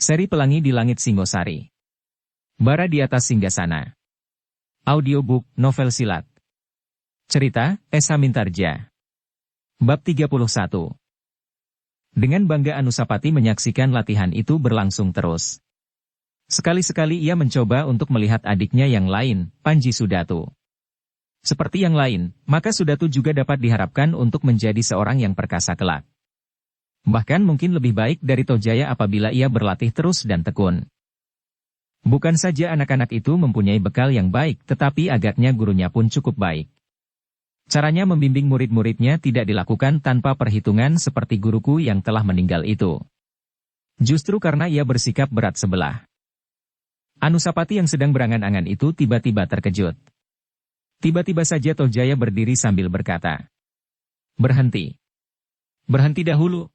Seri Pelangi di Langit Singosari. Bara di Atas Singgasana. Audiobook, novel silat. Cerita, Esa Mintarja. Bab 31. Dengan bangga Anusapati menyaksikan latihan itu berlangsung terus. Sekali-sekali ia mencoba untuk melihat adiknya yang lain, Panji Sudatu. Seperti yang lain, maka Sudatu juga dapat diharapkan untuk menjadi seorang yang perkasa kelak. Bahkan mungkin lebih baik dari Tojaya apabila ia berlatih terus dan tekun. Bukan saja anak-anak itu mempunyai bekal yang baik, tetapi agaknya gurunya pun cukup baik. Caranya membimbing murid-muridnya tidak dilakukan tanpa perhitungan seperti guruku yang telah meninggal itu. Justru karena ia bersikap berat sebelah. Anusapati yang sedang berangan-angan itu tiba-tiba terkejut. Tiba-tiba saja Tojaya berdiri sambil berkata, "Berhenti. Berhenti dahulu."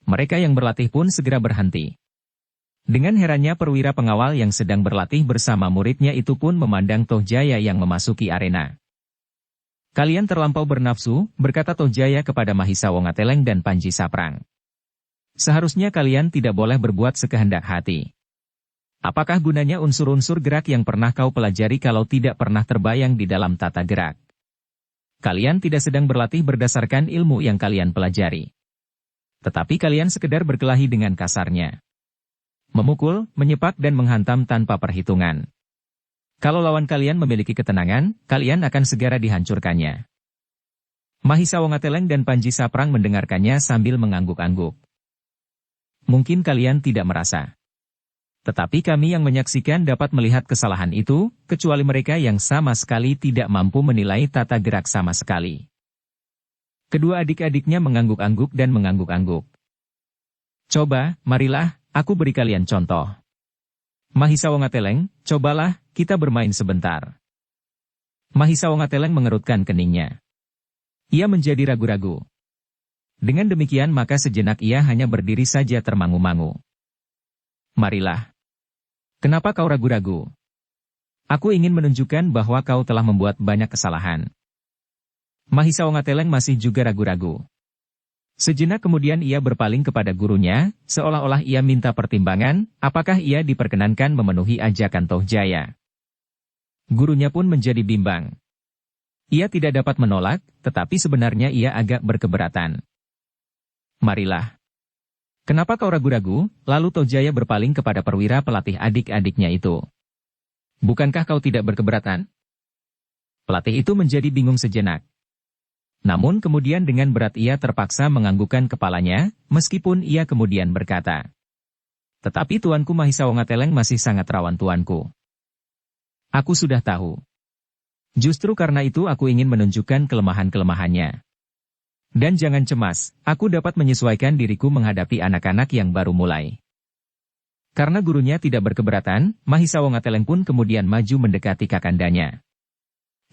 Mereka yang berlatih pun segera berhenti. Dengan herannya perwira pengawal yang sedang berlatih bersama muridnya itu pun memandang Tojaya yang memasuki arena. "Kalian terlampau bernafsu," berkata Tojaya kepada Mahisa Wongateleng dan Panji Saprang. "Seharusnya kalian tidak boleh berbuat sekehendak hati. Apakah gunanya unsur-unsur gerak yang pernah kau pelajari kalau tidak pernah terbayang di dalam tata gerak? Kalian tidak sedang berlatih berdasarkan ilmu yang kalian pelajari. Tetapi kalian sekedar berkelahi dengan kasarnya. Memukul, menyepak dan menghantam tanpa perhitungan. Kalau lawan kalian memiliki ketenangan, kalian akan segera dihancurkannya." Mahisa Wongateleng dan Panji Saprang mendengarkannya sambil mengangguk-angguk. "Mungkin kalian tidak merasa. Tetapi kami yang menyaksikan dapat melihat kesalahan itu, kecuali mereka yang sama sekali tidak mampu menilai tata gerak sama sekali." Kedua adik-adiknya mengangguk-angguk dan mengangguk-angguk. "Coba, marilah, aku beri kalian contoh. Mahisa Wongateleng, cobalah, kita bermain sebentar." Mahisa Wongateleng mengerutkan keningnya. Ia menjadi ragu-ragu. Dengan demikian maka sejenak ia hanya berdiri saja termangu-mangu. "Marilah. Kenapa kau ragu-ragu? Aku ingin menunjukkan bahwa kau telah membuat banyak kesalahan." Mahisa Wongateleng masih juga ragu-ragu. Sejenak kemudian ia berpaling kepada gurunya, seolah-olah ia minta pertimbangan, apakah ia diperkenankan memenuhi ajakan Tojaya. Gurunya pun menjadi bimbang. Ia tidak dapat menolak, tetapi sebenarnya ia agak berkeberatan. "Marilah. Kenapa kau ragu-ragu?" Lalu Tojaya berpaling kepada perwira pelatih adik-adiknya itu. "Bukankah kau tidak berkeberatan?" Pelatih itu menjadi bingung sejenak. Namun kemudian dengan berat ia terpaksa menganggukkan kepalanya, meskipun ia kemudian berkata, "Tetapi tuanku Mahisa Wongateleng masih sangat rawan tuanku. Aku sudah tahu. Justru karena itu aku ingin menunjukkan kelemahan-kelemahannya. Dan jangan cemas, aku dapat menyesuaikan diriku menghadapi anak-anak yang baru mulai." Karena gurunya tidak berkeberatan, Mahisa Wongateleng pun kemudian maju mendekati kakandanya.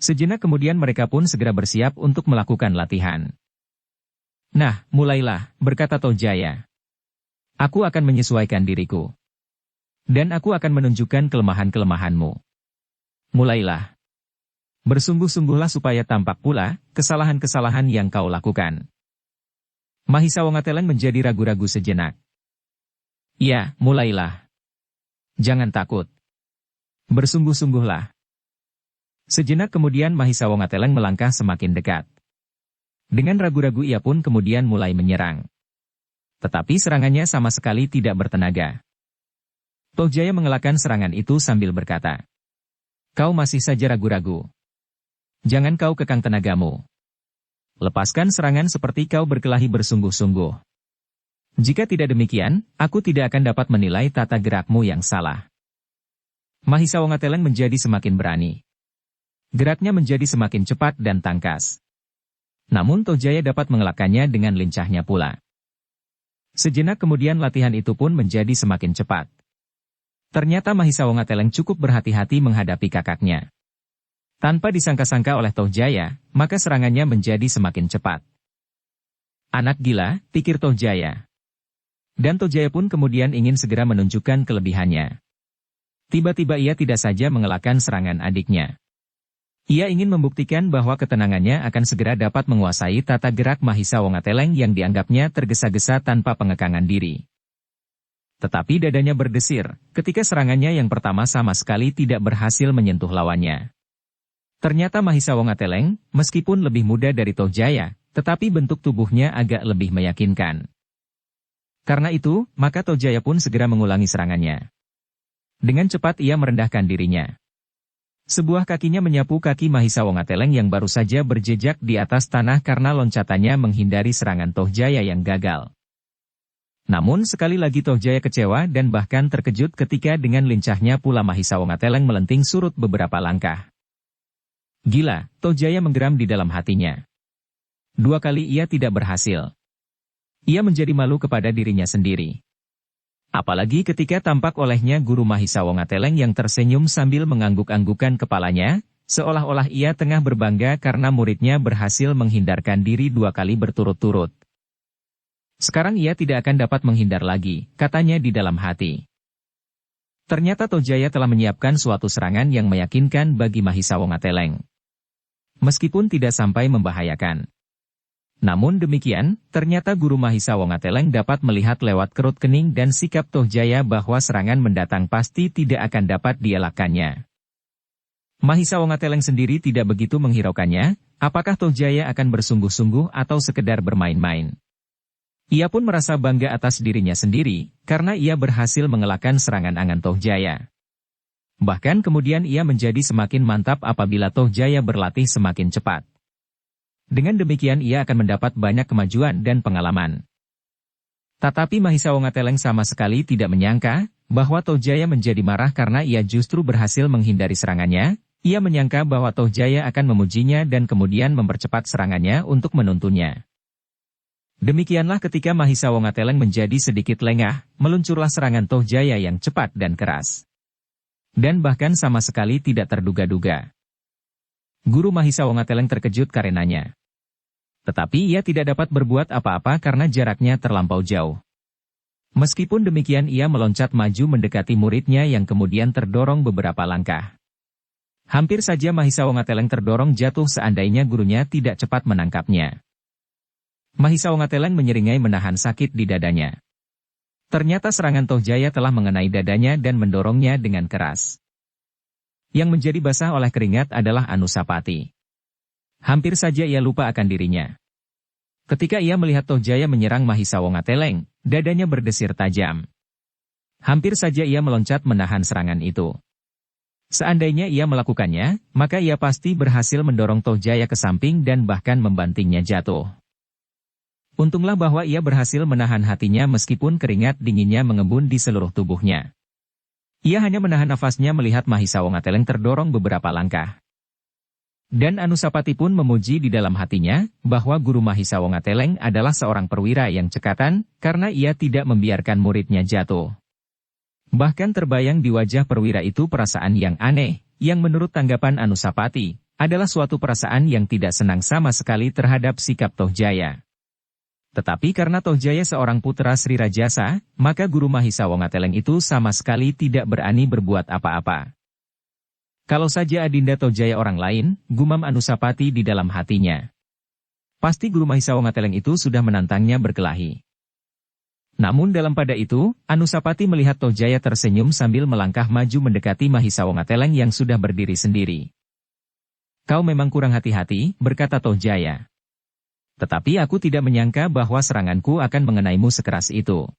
Sejenak kemudian mereka pun segera bersiap untuk melakukan latihan. "Nah, mulailah," berkata Tojaya. "Aku akan menyesuaikan diriku. Dan aku akan menunjukkan kelemahan-kelemahanmu. Mulailah. Bersungguh-sungguhlah supaya tampak pula kesalahan-kesalahan yang kau lakukan." Mahisa Wongateleng menjadi ragu-ragu sejenak. "Ya, mulailah. Jangan takut. Bersungguh-sungguhlah." Sejenak kemudian Mahisa Wongateleng melangkah semakin dekat. Dengan ragu-ragu ia pun kemudian mulai menyerang. Tetapi serangannya sama sekali tidak bertenaga. Tojaya mengelakkan serangan itu sambil berkata, "Kau masih saja ragu-ragu. Jangan kau kekang tenagamu. Lepaskan serangan seperti kau berkelahi bersungguh-sungguh. Jika tidak demikian, aku tidak akan dapat menilai tata gerakmu yang salah." Mahisa Wongateleng menjadi semakin berani. Geraknya menjadi semakin cepat dan tangkas. Namun Tojaya dapat mengelakkannya dengan lincahnya pula. Sejenak kemudian latihan itu pun menjadi semakin cepat. Ternyata Mahisa Wongateleng cukup berhati-hati menghadapi kakaknya. Tanpa disangka-sangka oleh Tojaya, maka serangannya menjadi semakin cepat. "Anak gila," pikir Tojaya. Dan Tojaya pun kemudian ingin segera menunjukkan kelebihannya. Tiba-tiba ia tidak saja mengelakkan serangan adiknya. Ia ingin membuktikan bahwa ketenangannya akan segera dapat menguasai tata gerak Mahisa Wongateleng yang dianggapnya tergesa-gesa tanpa pengekangan diri. Tetapi dadanya berdesir, ketika serangannya yang pertama sama sekali tidak berhasil menyentuh lawannya. Ternyata Mahisa Wongateleng, meskipun lebih muda dari Tohjaya, tetapi bentuk tubuhnya agak lebih meyakinkan. Karena itu, maka Tohjaya pun segera mengulangi serangannya. Dengan cepat ia merendahkan dirinya. Sebuah kakinya menyapu kaki Mahisa Wongateleng yang baru saja berjejak di atas tanah karena loncatannya menghindari serangan Tohjaya yang gagal. Namun sekali lagi Tohjaya kecewa dan bahkan terkejut ketika dengan lincahnya pula Mahisa Wongateleng melenting surut beberapa langkah. Gila, Tohjaya menggeram di dalam hatinya. 2 kali ia tidak berhasil. Ia menjadi malu kepada dirinya sendiri. Apalagi ketika tampak olehnya guru Mahisa Wongateleng yang tersenyum sambil mengangguk-anggukan kepalanya, seolah-olah ia tengah berbangga karena muridnya berhasil menghindarkan diri 2 kali berturut-turut. Sekarang ia tidak akan dapat menghindar lagi, katanya di dalam hati. Ternyata Tohjaya telah menyiapkan suatu serangan yang meyakinkan bagi Mahisa Wongateleng. Meskipun tidak sampai membahayakan. Namun demikian, ternyata guru Mahisa Wongateleng dapat melihat lewat kerut kening dan sikap Tohjaya bahwa serangan mendatang pasti tidak akan dapat dielakkannya. Mahisa Wongateleng sendiri tidak begitu menghiraukannya, apakah Tohjaya akan bersungguh-sungguh atau sekedar bermain-main. Ia pun merasa bangga atas dirinya sendiri, karena ia berhasil mengelakkan serangan angan Tohjaya. Bahkan kemudian ia menjadi semakin mantap apabila Tohjaya berlatih semakin cepat. Dengan demikian ia akan mendapat banyak kemajuan dan pengalaman. Tetapi Mahisa Wongateleng sama sekali tidak menyangka, bahwa Tohjaya menjadi marah karena ia justru berhasil menghindari serangannya. Ia menyangka bahwa Tohjaya akan memujinya dan kemudian mempercepat serangannya untuk menuntunnya. Demikianlah ketika Mahisa Wongateleng menjadi sedikit lengah, meluncurlah serangan Tohjaya yang cepat dan keras. Dan bahkan sama sekali tidak terduga-duga. Guru Mahisa Wongateleng terkejut karenanya. Tetapi ia tidak dapat berbuat apa-apa karena jaraknya terlampau jauh. Meskipun demikian ia meloncat maju mendekati muridnya yang kemudian terdorong beberapa langkah. Hampir saja Mahisa Wongateleng terdorong jatuh seandainya gurunya tidak cepat menangkapnya. Mahisa Wongateleng menyeringai menahan sakit di dadanya. Ternyata serangan Tohjaya telah mengenai dadanya dan mendorongnya dengan keras. Yang menjadi basah oleh keringat adalah Anusapati. Hampir saja ia lupa akan dirinya. Ketika ia melihat Tohjaya menyerang Mahisa Wongateleng, dadanya berdesir tajam. Hampir saja ia meloncat menahan serangan itu. Seandainya ia melakukannya, maka ia pasti berhasil mendorong Tohjaya ke samping dan bahkan membantingnya jatuh. Untunglah bahwa ia berhasil menahan hatinya meskipun keringat dinginnya mengembun di seluruh tubuhnya. Ia hanya menahan nafasnya melihat Mahisa Wongateleng terdorong beberapa langkah. Dan Anusapati pun memuji di dalam hatinya, bahwa guru Mahisa Wongateleng adalah seorang perwira yang cekatan, karena ia tidak membiarkan muridnya jatuh. Bahkan terbayang di wajah perwira itu perasaan yang aneh, yang menurut tanggapan Anusapati, adalah suatu perasaan yang tidak senang sama sekali terhadap sikap Tohjaya. Tetapi karena Tohjaya seorang putra Sri Rajasa, maka guru Mahisa Wongateleng itu sama sekali tidak berani berbuat apa-apa. Kalau saja Adinda Tohjaya orang lain, gumam Anusapati di dalam hatinya. Pasti guru Mahisa Wongateleng itu sudah menantangnya berkelahi. Namun dalam pada itu, Anusapati melihat Tohjaya tersenyum sambil melangkah maju mendekati Mahisa Wongateleng yang sudah berdiri sendiri. Kau memang kurang hati-hati, berkata Tohjaya. Tetapi aku tidak menyangka bahwa seranganku akan mengenaimu sekeras itu.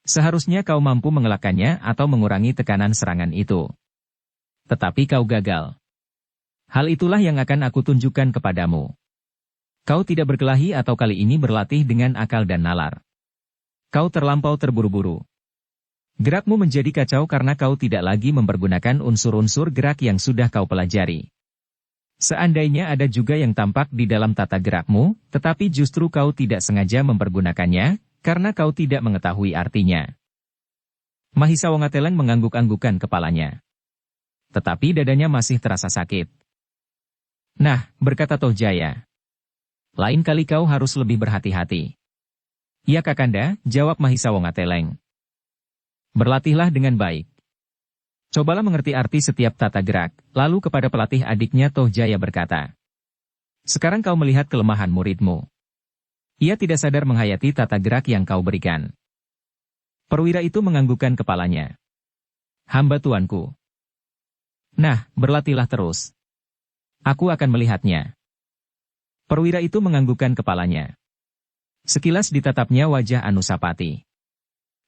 Seharusnya kau mampu mengelakkannya atau mengurangi tekanan serangan itu. Tetapi kau gagal. Hal itulah yang akan aku tunjukkan kepadamu. Kau tidak berkelahi atau kali ini berlatih dengan akal dan nalar. Kau terlampau terburu-buru. Gerakmu menjadi kacau karena kau tidak lagi mempergunakan unsur-unsur gerak yang sudah kau pelajari. Seandainya ada juga yang tampak di dalam tata gerakmu, tetapi justru kau tidak sengaja mempergunakannya, karena kau tidak mengetahui artinya. Mahisa Wongateleng mengangguk-anggukan kepalanya. Tetapi dadanya masih terasa sakit. Nah, berkata Tohjaya. Lain kali kau harus lebih berhati-hati. Ya Kakanda, jawab Mahisa Wongateleng. Berlatihlah dengan baik. Cobalah mengerti arti setiap tata gerak, lalu kepada pelatih adiknya Tohjaya berkata. Sekarang kau melihat kelemahan muridmu. Ia tidak sadar menghayati tata gerak yang kau berikan. Perwira itu menganggukkan kepalanya. Hamba tuanku. Nah, berlatihlah terus. Aku akan melihatnya. Perwira itu menganggukkan kepalanya. Sekilas ditatapnya wajah Anusapati.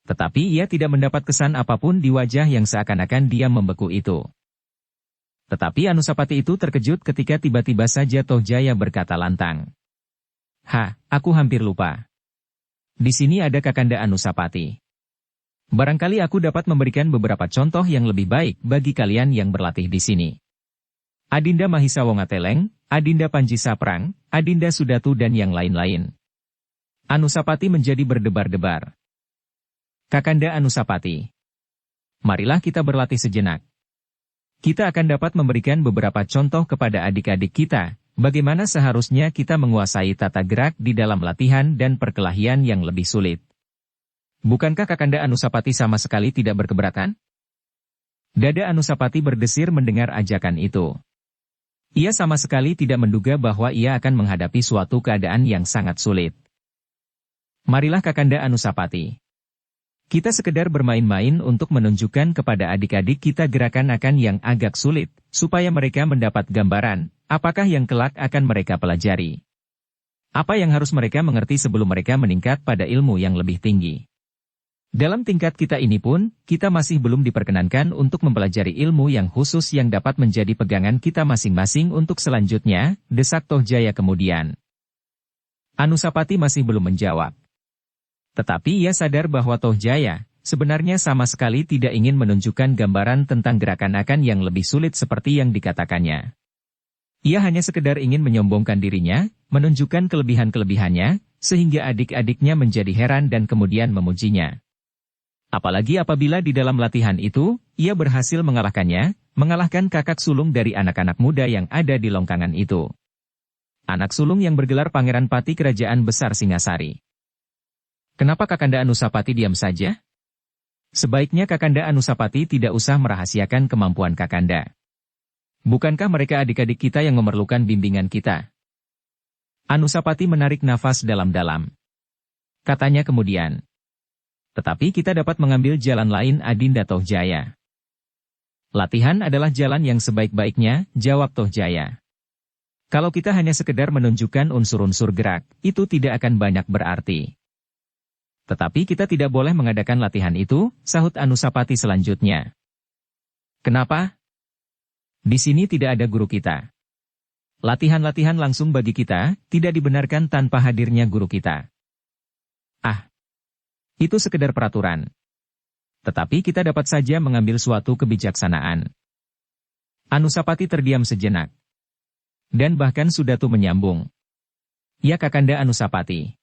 Tetapi ia tidak mendapat kesan apapun di wajah yang seakan-akan diam membeku itu. Tetapi Anusapati itu terkejut ketika tiba-tiba saja Tohjaya berkata lantang. Aku hampir lupa. Di sini ada Kakanda Anusapati. Barangkali aku dapat memberikan beberapa contoh yang lebih baik bagi kalian yang berlatih di sini. Adinda Mahisa Wongateleng, Adinda Panji Saprang, Adinda Sudatu dan yang lain-lain. Anusapati menjadi berdebar-debar. Kakanda Anusapati. Marilah kita berlatih sejenak. Kita akan dapat memberikan beberapa contoh kepada adik-adik kita, bagaimana seharusnya kita menguasai tata gerak di dalam latihan dan perkelahian yang lebih sulit. Bukankah Kakanda Anusapati sama sekali tidak berkeberatan? Dada Anusapati berdesir mendengar ajakan itu. Ia sama sekali tidak menduga bahwa ia akan menghadapi suatu keadaan yang sangat sulit. Marilah Kakanda Anusapati. Kita sekedar bermain-main untuk menunjukkan kepada adik-adik kita gerakan-gerakan yang agak sulit, supaya mereka mendapat gambaran, apakah yang kelak akan mereka pelajari. Apa yang harus mereka mengerti sebelum mereka meningkat pada ilmu yang lebih tinggi. Dalam tingkat kita ini pun, kita masih belum diperkenankan untuk mempelajari ilmu yang khusus yang dapat menjadi pegangan kita masing-masing untuk selanjutnya, desak Tohjaya kemudian. Anusapati masih belum menjawab. Tetapi ia sadar bahwa Tohjaya, sebenarnya sama sekali tidak ingin menunjukkan gambaran tentang gerakan-gerakan yang lebih sulit seperti yang dikatakannya. Ia hanya sekedar ingin menyombongkan dirinya, menunjukkan kelebihan-kelebihannya, sehingga adik-adiknya menjadi heran dan kemudian memujinya. Apalagi apabila di dalam latihan itu, ia berhasil mengalahkan kakak sulung dari anak-anak muda yang ada di longkangan itu. Anak sulung yang bergelar Pangeran Pati Kerajaan Besar Singasari. Kenapa Kakanda Anusapati diam saja? Sebaiknya Kakanda Anusapati tidak usah merahasiakan kemampuan Kakanda. Bukankah mereka adik-adik kita yang memerlukan bimbingan kita? Anusapati menarik nafas dalam-dalam. Katanya kemudian. Tetapi kita dapat mengambil jalan lain Adinda Tohjaya. Latihan adalah jalan yang sebaik-baiknya, jawab Tohjaya. Kalau kita hanya sekedar menunjukkan unsur-unsur gerak, itu tidak akan banyak berarti. Tetapi kita tidak boleh mengadakan latihan itu, sahut Anusapati selanjutnya. Kenapa? Di sini tidak ada guru kita. Latihan-latihan langsung bagi kita, tidak dibenarkan tanpa hadirnya guru kita. Itu sekedar peraturan. Tetapi kita dapat saja mengambil suatu kebijaksanaan. Anusapati terdiam sejenak. Dan bahkan Sudatu menyambung. Ya Kakanda Anusapati.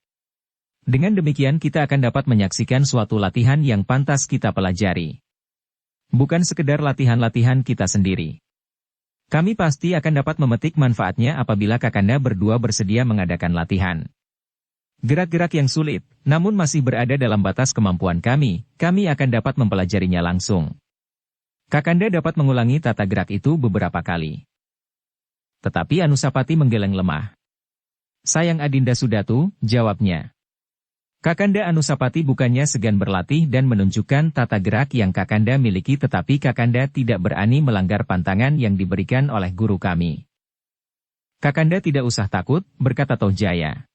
Dengan demikian kita akan dapat menyaksikan suatu latihan yang pantas kita pelajari. Bukan sekedar latihan-latihan kita sendiri. Kami pasti akan dapat memetik manfaatnya apabila Kakanda berdua bersedia mengadakan latihan. Gerak-gerak yang sulit, namun masih berada dalam batas kemampuan kami akan dapat mempelajarinya langsung. Kakanda dapat mengulangi tata gerak itu beberapa kali. Tetapi Anusapati menggeleng lemah. Sayang Adinda Sudatu, jawabnya. Kakanda Anusapati bukannya segan berlatih dan menunjukkan tata gerak yang Kakanda miliki tetapi Kakanda tidak berani melanggar pantangan yang diberikan oleh guru kami. Kakanda tidak usah takut, berkata Tohjaya.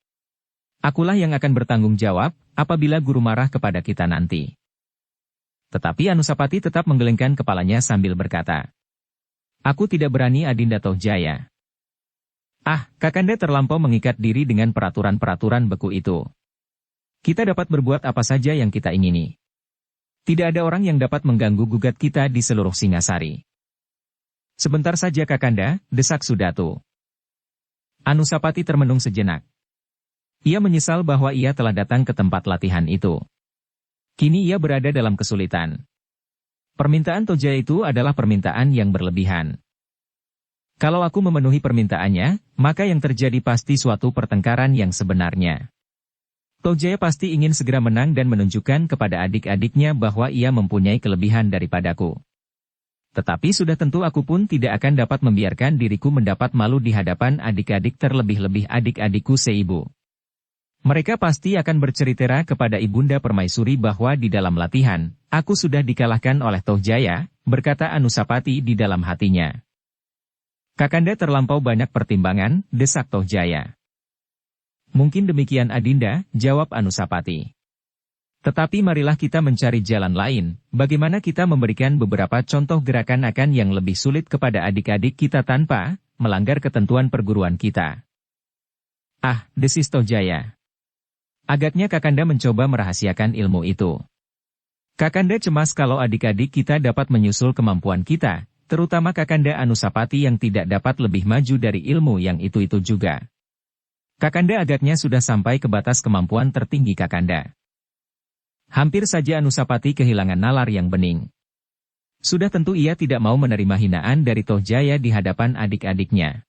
Akulah yang akan bertanggung jawab, apabila guru marah kepada kita nanti. Tetapi Anusapati tetap menggelengkan kepalanya sambil berkata. Aku tidak berani Adinda Tohjaya. Kakanda terlampau mengikat diri dengan peraturan-peraturan beku itu. Kita dapat berbuat apa saja yang kita ingini. Tidak ada orang yang dapat mengganggu-gugat kita di seluruh Singasari. Sebentar saja Kakanda, desak Sudatu. Anusapati termenung sejenak. Ia menyesal bahwa ia telah datang ke tempat latihan itu. Kini ia berada dalam kesulitan. Permintaan Tohjaya itu adalah permintaan yang berlebihan. Kalau aku memenuhi permintaannya, maka yang terjadi pasti suatu pertengkaran yang sebenarnya. Tohjaya pasti ingin segera menang dan menunjukkan kepada adik-adiknya bahwa ia mempunyai kelebihan daripadaku. Tetapi sudah tentu aku pun tidak akan dapat membiarkan diriku mendapat malu di hadapan adik-adik terlebih-lebih adik-adikku seibu. Mereka pasti akan bercerita kepada Ibunda Permaisuri bahwa di dalam latihan, aku sudah dikalahkan oleh Tohjaya, berkata Anusapati di dalam hatinya. Kakanda terlampau banyak pertimbangan, desak Tohjaya. Mungkin demikian Adinda, jawab Anusapati. Tetapi marilah kita mencari jalan lain, bagaimana kita memberikan beberapa contoh gerakan akan yang lebih sulit kepada adik-adik kita tanpa melanggar ketentuan perguruan kita. Ah, desis Tohjaya. Agaknya Kakanda mencoba merahasiakan ilmu itu. Kakanda cemas kalau adik-adik kita dapat menyusul kemampuan kita, terutama Kakanda Anusapati yang tidak dapat lebih maju dari ilmu yang itu-itu juga. Kakanda agaknya sudah sampai ke batas kemampuan tertinggi Kakanda. Hampir saja Anusapati kehilangan nalar yang bening. Sudah tentu ia tidak mau menerima hinaan dari Tohjaya di hadapan adik-adiknya.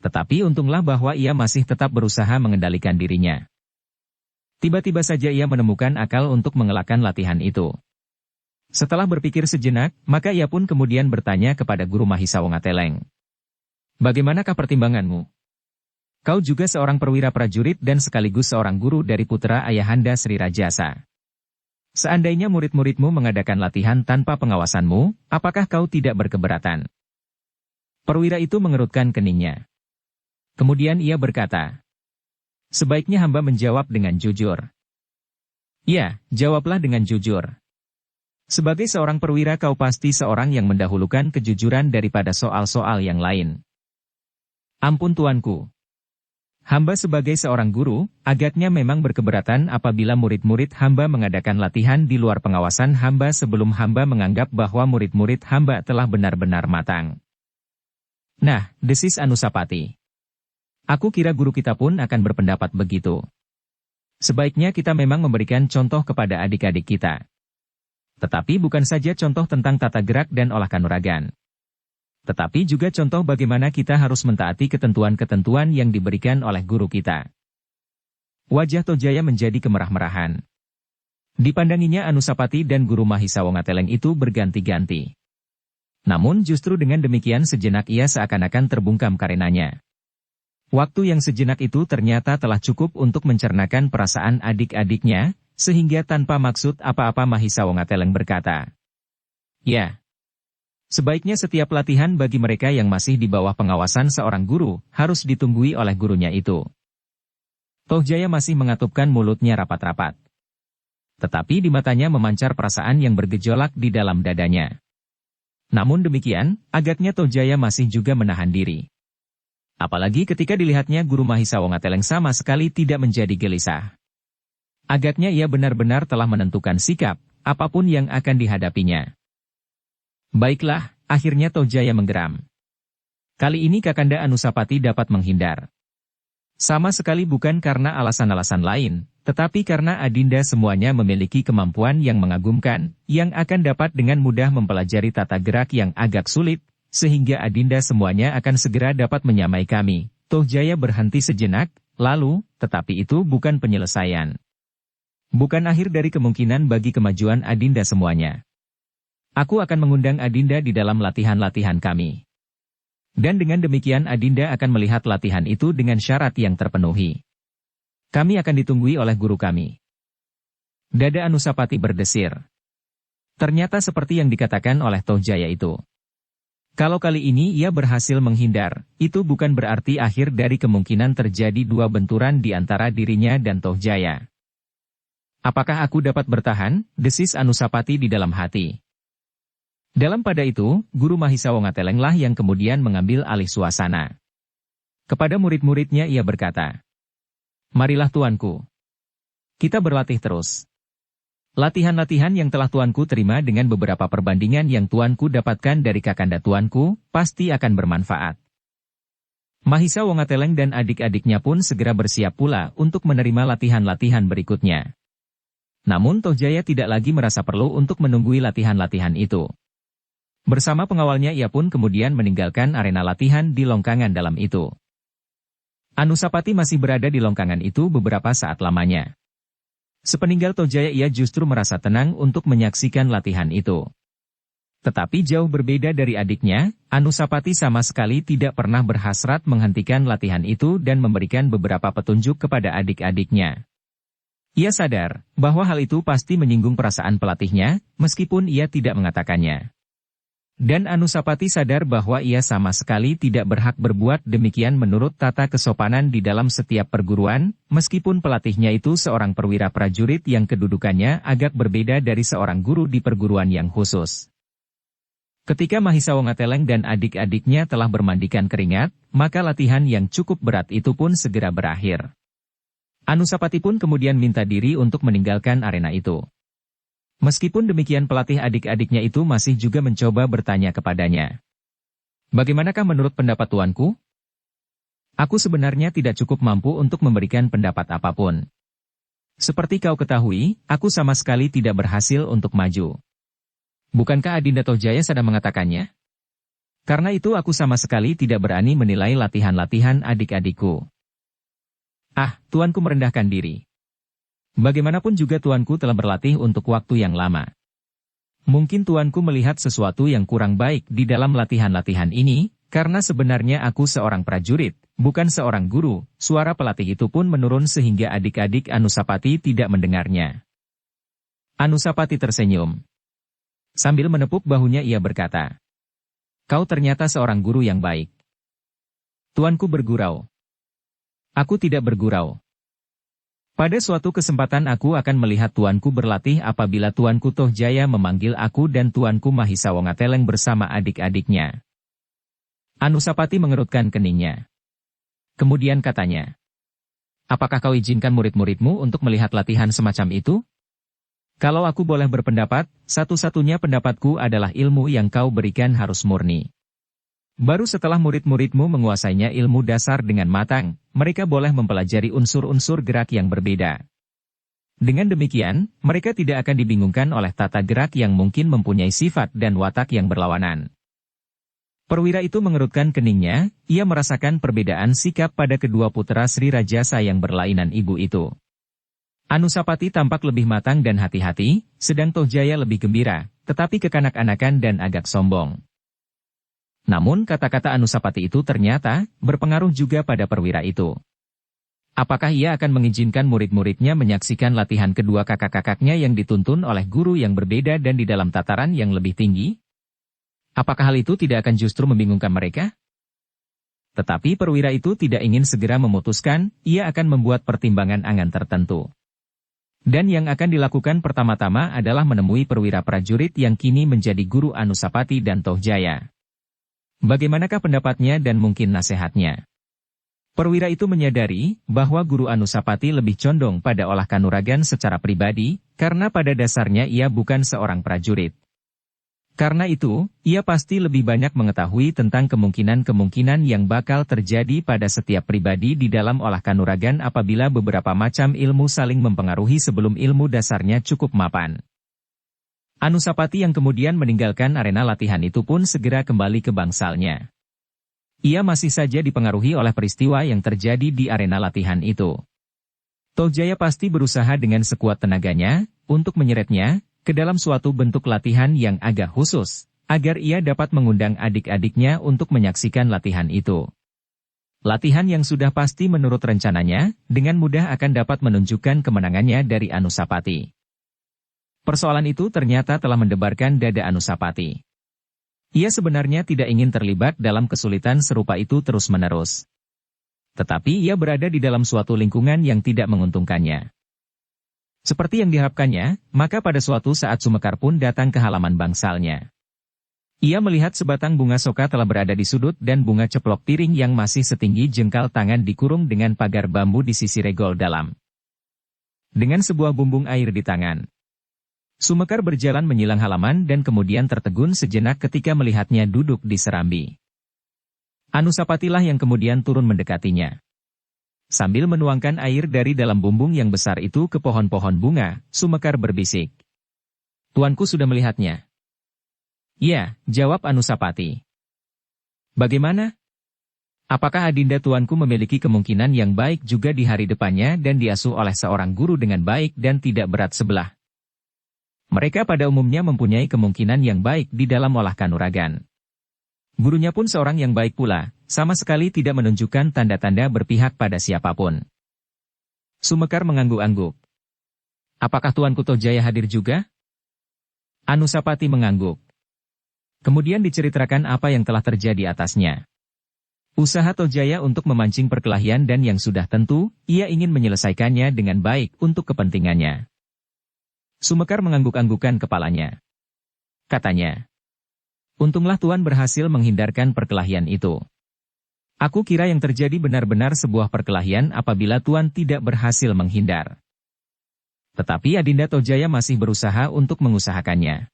Tetapi untunglah bahwa ia masih tetap berusaha mengendalikan dirinya. Tiba-tiba saja ia menemukan akal untuk mengelakkan latihan itu. Setelah berpikir sejenak, maka ia pun kemudian bertanya kepada Guru Mahisawangateleng. Bagaimanakah pertimbanganmu? Kau juga seorang perwira prajurit dan sekaligus seorang guru dari putra Ayahanda Sri Rajasa. Seandainya murid-muridmu mengadakan latihan tanpa pengawasanmu, apakah kau tidak berkeberatan? Perwira itu mengerutkan keningnya. Kemudian ia berkata, sebaiknya hamba menjawab dengan jujur. Ya, jawablah dengan jujur. Sebagai seorang perwira kau pasti seorang yang mendahulukan kejujuran daripada soal-soal yang lain. Ampun tuanku. Hamba sebagai seorang guru, agaknya memang berkeberatan apabila murid-murid hamba mengadakan latihan di luar pengawasan hamba sebelum hamba menganggap bahwa murid-murid hamba telah benar-benar matang. Nah, desis Anusapati. Aku kira guru kita pun akan berpendapat begitu. Sebaiknya kita memang memberikan contoh kepada adik-adik kita. Tetapi bukan saja contoh tentang tata gerak dan olah kanuragan. Tetapi juga contoh bagaimana kita harus mentaati ketentuan-ketentuan yang diberikan oleh guru kita. Wajah Tohjaya menjadi kemerah-merahan. Dipandanginya Anusapati dan Guru Mahisawangateleng itu berganti-ganti. Namun justru dengan demikian sejenak ia seakan-akan terbungkam karenanya. Waktu yang sejenak itu ternyata telah cukup untuk mencernakan perasaan adik-adiknya, sehingga tanpa maksud apa-apa Mahisawangateleng berkata, ya. Sebaiknya setiap latihan bagi mereka yang masih di bawah pengawasan seorang guru, harus ditunggui oleh gurunya itu. Tohjaya masih mengatupkan mulutnya rapat-rapat. Tetapi di matanya memancar perasaan yang bergejolak di dalam dadanya. Namun demikian, agaknya Tohjaya masih juga menahan diri. Apalagi ketika dilihatnya Guru Mahisawangateleng sama sekali tidak menjadi gelisah. Agaknya ia benar-benar telah menentukan sikap, apapun yang akan dihadapinya. Baiklah, akhirnya Tohjaya menggeram. Kali ini Kakanda Anusapati dapat menghindar. Sama sekali bukan karena alasan-alasan lain, tetapi karena Adinda semuanya memiliki kemampuan yang mengagumkan, yang akan dapat dengan mudah mempelajari tata gerak yang agak sulit, sehingga Adinda semuanya akan segera dapat menyamai kami. Tohjaya berhenti sejenak, lalu, tetapi itu bukan penyelesaian. Bukan akhir dari kemungkinan bagi kemajuan Adinda semuanya. Aku akan mengundang Adinda di dalam latihan-latihan kami. Dan dengan demikian Adinda akan melihat latihan itu dengan syarat yang terpenuhi. Kami akan ditunggui oleh guru kami. Dada Anusapati berdesir. Ternyata seperti yang dikatakan oleh Tohjaya itu. Kalau kali ini ia berhasil menghindar, itu bukan berarti akhir dari kemungkinan terjadi dua benturan di antara dirinya dan Tohjaya. Apakah aku dapat bertahan? Desis Anusapati di dalam hati. Dalam pada itu, Guru Mahisawangateleng lah yang kemudian mengambil alih suasana. Kepada murid-muridnya ia berkata, marilah tuanku. Kita berlatih terus. Latihan-latihan yang telah tuanku terima dengan beberapa perbandingan yang tuanku dapatkan dari kakanda tuanku, pasti akan bermanfaat. Mahisawangateleng dan adik-adiknya pun segera bersiap pula untuk menerima latihan-latihan berikutnya. Namun Tohjaya tidak lagi merasa perlu untuk menunggui latihan-latihan itu. Bersama pengawalnya ia pun kemudian meninggalkan arena latihan di longkangan dalam itu. Anusapati masih berada di longkangan itu beberapa saat lamanya. Sepeninggal Tohjaya ia justru merasa tenang untuk menyaksikan latihan itu. Tetapi jauh berbeda dari adiknya, Anusapati sama sekali tidak pernah berhasrat menghentikan latihan itu dan memberikan beberapa petunjuk kepada adik-adiknya. Ia sadar bahwa hal itu pasti menyinggung perasaan pelatihnya, meskipun ia tidak mengatakannya. Dan Anusapati sadar bahwa ia sama sekali tidak berhak berbuat demikian menurut tata kesopanan di dalam setiap perguruan, meskipun pelatihnya itu seorang perwira prajurit yang kedudukannya agak berbeda dari seorang guru di perguruan yang khusus. Ketika Mahisa Wongateleng dan adik-adiknya telah bermandikan keringat, maka latihan yang cukup berat itu pun segera berakhir. Anusapati pun kemudian minta diri untuk meninggalkan arena itu. Meskipun demikian pelatih adik-adiknya itu masih juga mencoba bertanya kepadanya. Bagaimanakah menurut pendapat tuanku? Aku sebenarnya tidak cukup mampu untuk memberikan pendapat apapun. Seperti kau ketahui, aku sama sekali tidak berhasil untuk maju. Bukankah Adinda Tohjaya sedang mengatakannya? Karena itu aku sama sekali tidak berani menilai latihan-latihan adik-adikku. Ah, tuanku merendahkan diri. Bagaimanapun juga tuanku telah berlatih untuk waktu yang lama. Mungkin tuanku melihat sesuatu yang kurang baik di dalam latihan-latihan ini, karena sebenarnya aku seorang prajurit, bukan seorang guru. Suara pelatih itu pun menurun sehingga adik-adik Anusapati tidak mendengarnya. Anusapati tersenyum. Sambil menepuk bahunya ia berkata, "Kau ternyata seorang guru yang baik." Tuanku bergurau. Aku tidak bergurau. Pada suatu kesempatan aku akan melihat tuanku berlatih apabila tuanku Tohjaya memanggil aku dan tuanku Mahisa Wongateleng bersama adik-adiknya. Anusapati mengerutkan keningnya. Kemudian katanya, "Apakah kau izinkan murid-muridmu untuk melihat latihan semacam itu?" Kalau aku boleh berpendapat, satu-satunya pendapatku adalah ilmu yang kau berikan harus murni. Baru setelah murid-muridmu menguasainya ilmu dasar dengan matang, mereka boleh mempelajari unsur-unsur gerak yang berbeda. Dengan demikian, mereka tidak akan dibingungkan oleh tata gerak yang mungkin mempunyai sifat dan watak yang berlawanan. Perwira itu mengerutkan keningnya, ia merasakan perbedaan sikap pada kedua putra Sri Rajasa yang berlainan ibu itu. Anusapati tampak lebih matang dan hati-hati, sedang Tohjaya lebih gembira, tetapi kekanak-anakan dan agak sombong. Namun kata-kata Anusapati itu ternyata berpengaruh juga pada perwira itu. Apakah ia akan mengizinkan murid-muridnya menyaksikan latihan kedua kakak-kakaknya yang dituntun oleh guru yang berbeda dan di dalam tataran yang lebih tinggi? Apakah hal itu tidak akan justru membingungkan mereka? Tetapi perwira itu tidak ingin segera memutuskan, ia akan membuat pertimbangan angan tertentu. Dan yang akan dilakukan pertama-tama adalah menemui perwira prajurit yang kini menjadi guru Anusapati dan Tohjaya. Bagaimanakah pendapatnya dan mungkin nasihatnya? Perwira itu menyadari bahwa guru Anusapati lebih condong pada olah kanuragan secara pribadi, karena pada dasarnya ia bukan seorang prajurit. Karena itu, ia pasti lebih banyak mengetahui tentang kemungkinan-kemungkinan yang bakal terjadi pada setiap pribadi di dalam olah kanuragan apabila beberapa macam ilmu saling mempengaruhi sebelum ilmu dasarnya cukup mapan. Anusapati yang kemudian meninggalkan arena latihan itu pun segera kembali ke bangsalnya. Ia masih saja dipengaruhi oleh peristiwa yang terjadi di arena latihan itu. Tohjaya pasti berusaha dengan sekuat tenaganya untuk menyeretnya ke dalam suatu bentuk latihan yang agak khusus, agar ia dapat mengundang adik-adiknya untuk menyaksikan latihan itu. Latihan yang sudah pasti menurut rencananya, dengan mudah akan dapat menunjukkan kemenangannya dari Anusapati. Persoalan itu ternyata telah mendebarkan dada Anusapati. Ia sebenarnya tidak ingin terlibat dalam kesulitan serupa itu terus-menerus. Tetapi ia berada di dalam suatu lingkungan yang tidak menguntungkannya. Seperti yang diharapkannya, maka pada suatu saat Sumekar pun datang ke halaman bangsalnya. Ia melihat sebatang bunga soka telah berada di sudut dan bunga ceplok piring yang masih setinggi jengkal tangan dikurung dengan pagar bambu di sisi regol dalam. Dengan sebuah bumbung air di tangan. Sumekar berjalan menyilang halaman dan kemudian tertegun sejenak ketika melihatnya duduk di serambi. Anusapatilah yang kemudian turun mendekatinya. Sambil menuangkan air dari dalam bumbung yang besar itu ke pohon-pohon bunga, Sumekar berbisik. "Tuanku sudah melihatnya." "Ya," jawab Anusapati. "Bagaimana? Apakah adinda tuanku memiliki kemungkinan yang baik juga di hari depannya dan diasuh oleh seorang guru dengan baik dan tidak berat sebelah?" Mereka pada umumnya mempunyai kemungkinan yang baik di dalam olah kanuragan. Gurunya pun seorang yang baik pula, sama sekali tidak menunjukkan tanda-tanda berpihak pada siapapun. Sumekar mengangguk-angguk. Apakah Tuanku Tojaya hadir juga? Anusapati mengangguk. Kemudian diceritakan apa yang telah terjadi atasnya. Usaha Tojaya untuk memancing perkelahian dan yang sudah tentu, ia ingin menyelesaikannya dengan baik untuk kepentingannya. Sumekar mengangguk-anggukan kepalanya. Katanya, untunglah Tuan berhasil menghindarkan perkelahian itu. Aku kira yang terjadi benar-benar sebuah perkelahian apabila Tuan tidak berhasil menghindar. Tetapi Adinda Tojaya masih berusaha untuk mengusahakannya.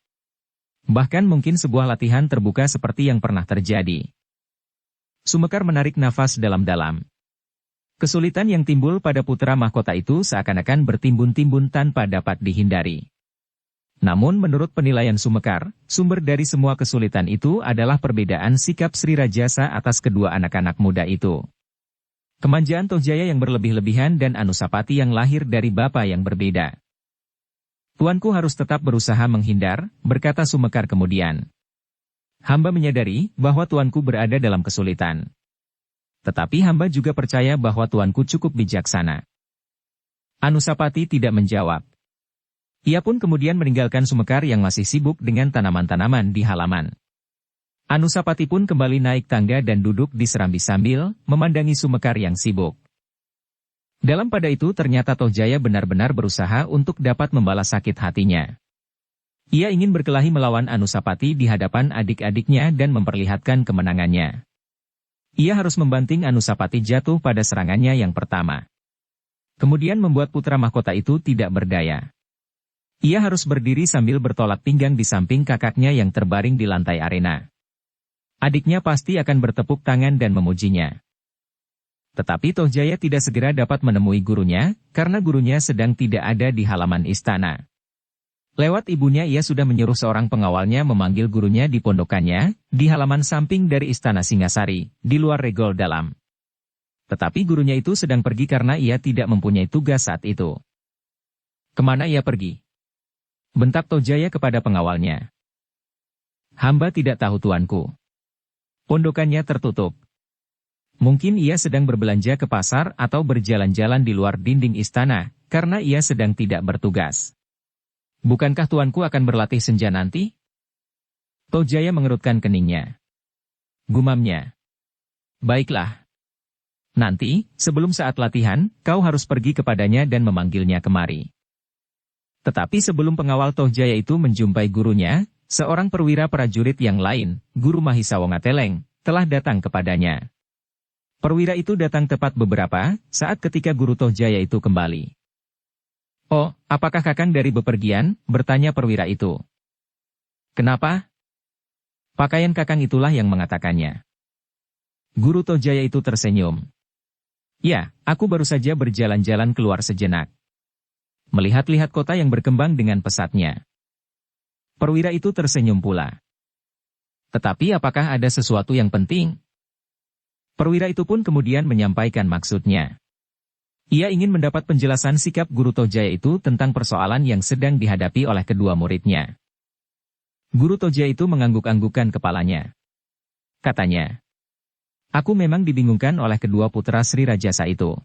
Bahkan mungkin sebuah latihan terbuka seperti yang pernah terjadi. Sumekar menarik nafas dalam-dalam. Kesulitan yang timbul pada putra mahkota itu seakan-akan bertimbun-timbun tanpa dapat dihindari. Namun menurut penilaian Sumekar, sumber dari semua kesulitan itu adalah perbedaan sikap Sri Rajasa atas kedua anak-anak muda itu. Kemanjaan Tojaya yang berlebih-lebihan dan Anusapati yang lahir dari bapa yang berbeda. Tuanku harus tetap berusaha menghindar, berkata Sumekar kemudian. Hamba menyadari bahwa tuanku berada dalam kesulitan. Tetapi hamba juga percaya bahwa tuanku cukup bijaksana. Anusapati tidak menjawab. Ia pun kemudian meninggalkan Sumekar yang masih sibuk dengan tanaman-tanaman di halaman. Anusapati pun kembali naik tangga dan duduk di serambi sambil memandangi Sumekar yang sibuk. Dalam pada itu ternyata Tojaya benar-benar berusaha untuk dapat membalas sakit hatinya. Ia ingin berkelahi melawan Anusapati di hadapan adik-adiknya dan memperlihatkan kemenangannya. Ia harus membanting Anusapati jatuh pada serangannya yang pertama. Kemudian membuat putra mahkota itu tidak berdaya. Ia harus berdiri sambil bertolak pinggang di samping kakaknya yang terbaring di lantai arena. Adiknya pasti akan bertepuk tangan dan memujinya. Tetapi Tojaya tidak segera dapat menemui gurunya, karena gurunya sedang tidak ada di halaman istana. Lewat ibunya ia sudah menyuruh seorang pengawalnya memanggil gurunya di pondokannya, di halaman samping dari istana Singasari, di luar regol dalam. Tetapi gurunya itu sedang pergi karena ia tidak mempunyai tugas saat itu. Kemana ia pergi? Bentak Tojaya kepada pengawalnya. Hamba tidak tahu tuanku. Pondokannya tertutup. Mungkin ia sedang berbelanja ke pasar atau berjalan-jalan di luar dinding istana, karena ia sedang tidak bertugas. Bukankah tuanku akan berlatih senja nanti? Tojaya mengerutkan keningnya. Gumamnya. Baiklah. Nanti, sebelum saat latihan, kau harus pergi kepadanya dan memanggilnya kemari. Tetapi sebelum pengawal Tojaya itu menjumpai gurunya, seorang perwira prajurit yang lain, Guru Mahisawangateleng, telah datang kepadanya. Perwira itu datang tepat beberapa saat ketika Guru Tojaya itu kembali. Oh, apakah Kakang dari bepergian? Bertanya perwira itu. Kenapa? Pakaian Kakang itulah yang mengatakannya. Guru Tojaya itu tersenyum. Ya, aku baru saja berjalan-jalan keluar sejenak. Melihat-lihat kota yang berkembang dengan pesatnya. Perwira itu tersenyum pula. Tetapi apakah ada sesuatu yang penting? Perwira itu pun kemudian menyampaikan maksudnya. Ia ingin mendapat penjelasan sikap Guru Tojaya itu tentang persoalan yang sedang dihadapi oleh kedua muridnya. Guru Tojaya itu mengangguk-anggukkan kepalanya. Katanya, aku memang dibingungkan oleh kedua putra Sri Rajasa itu.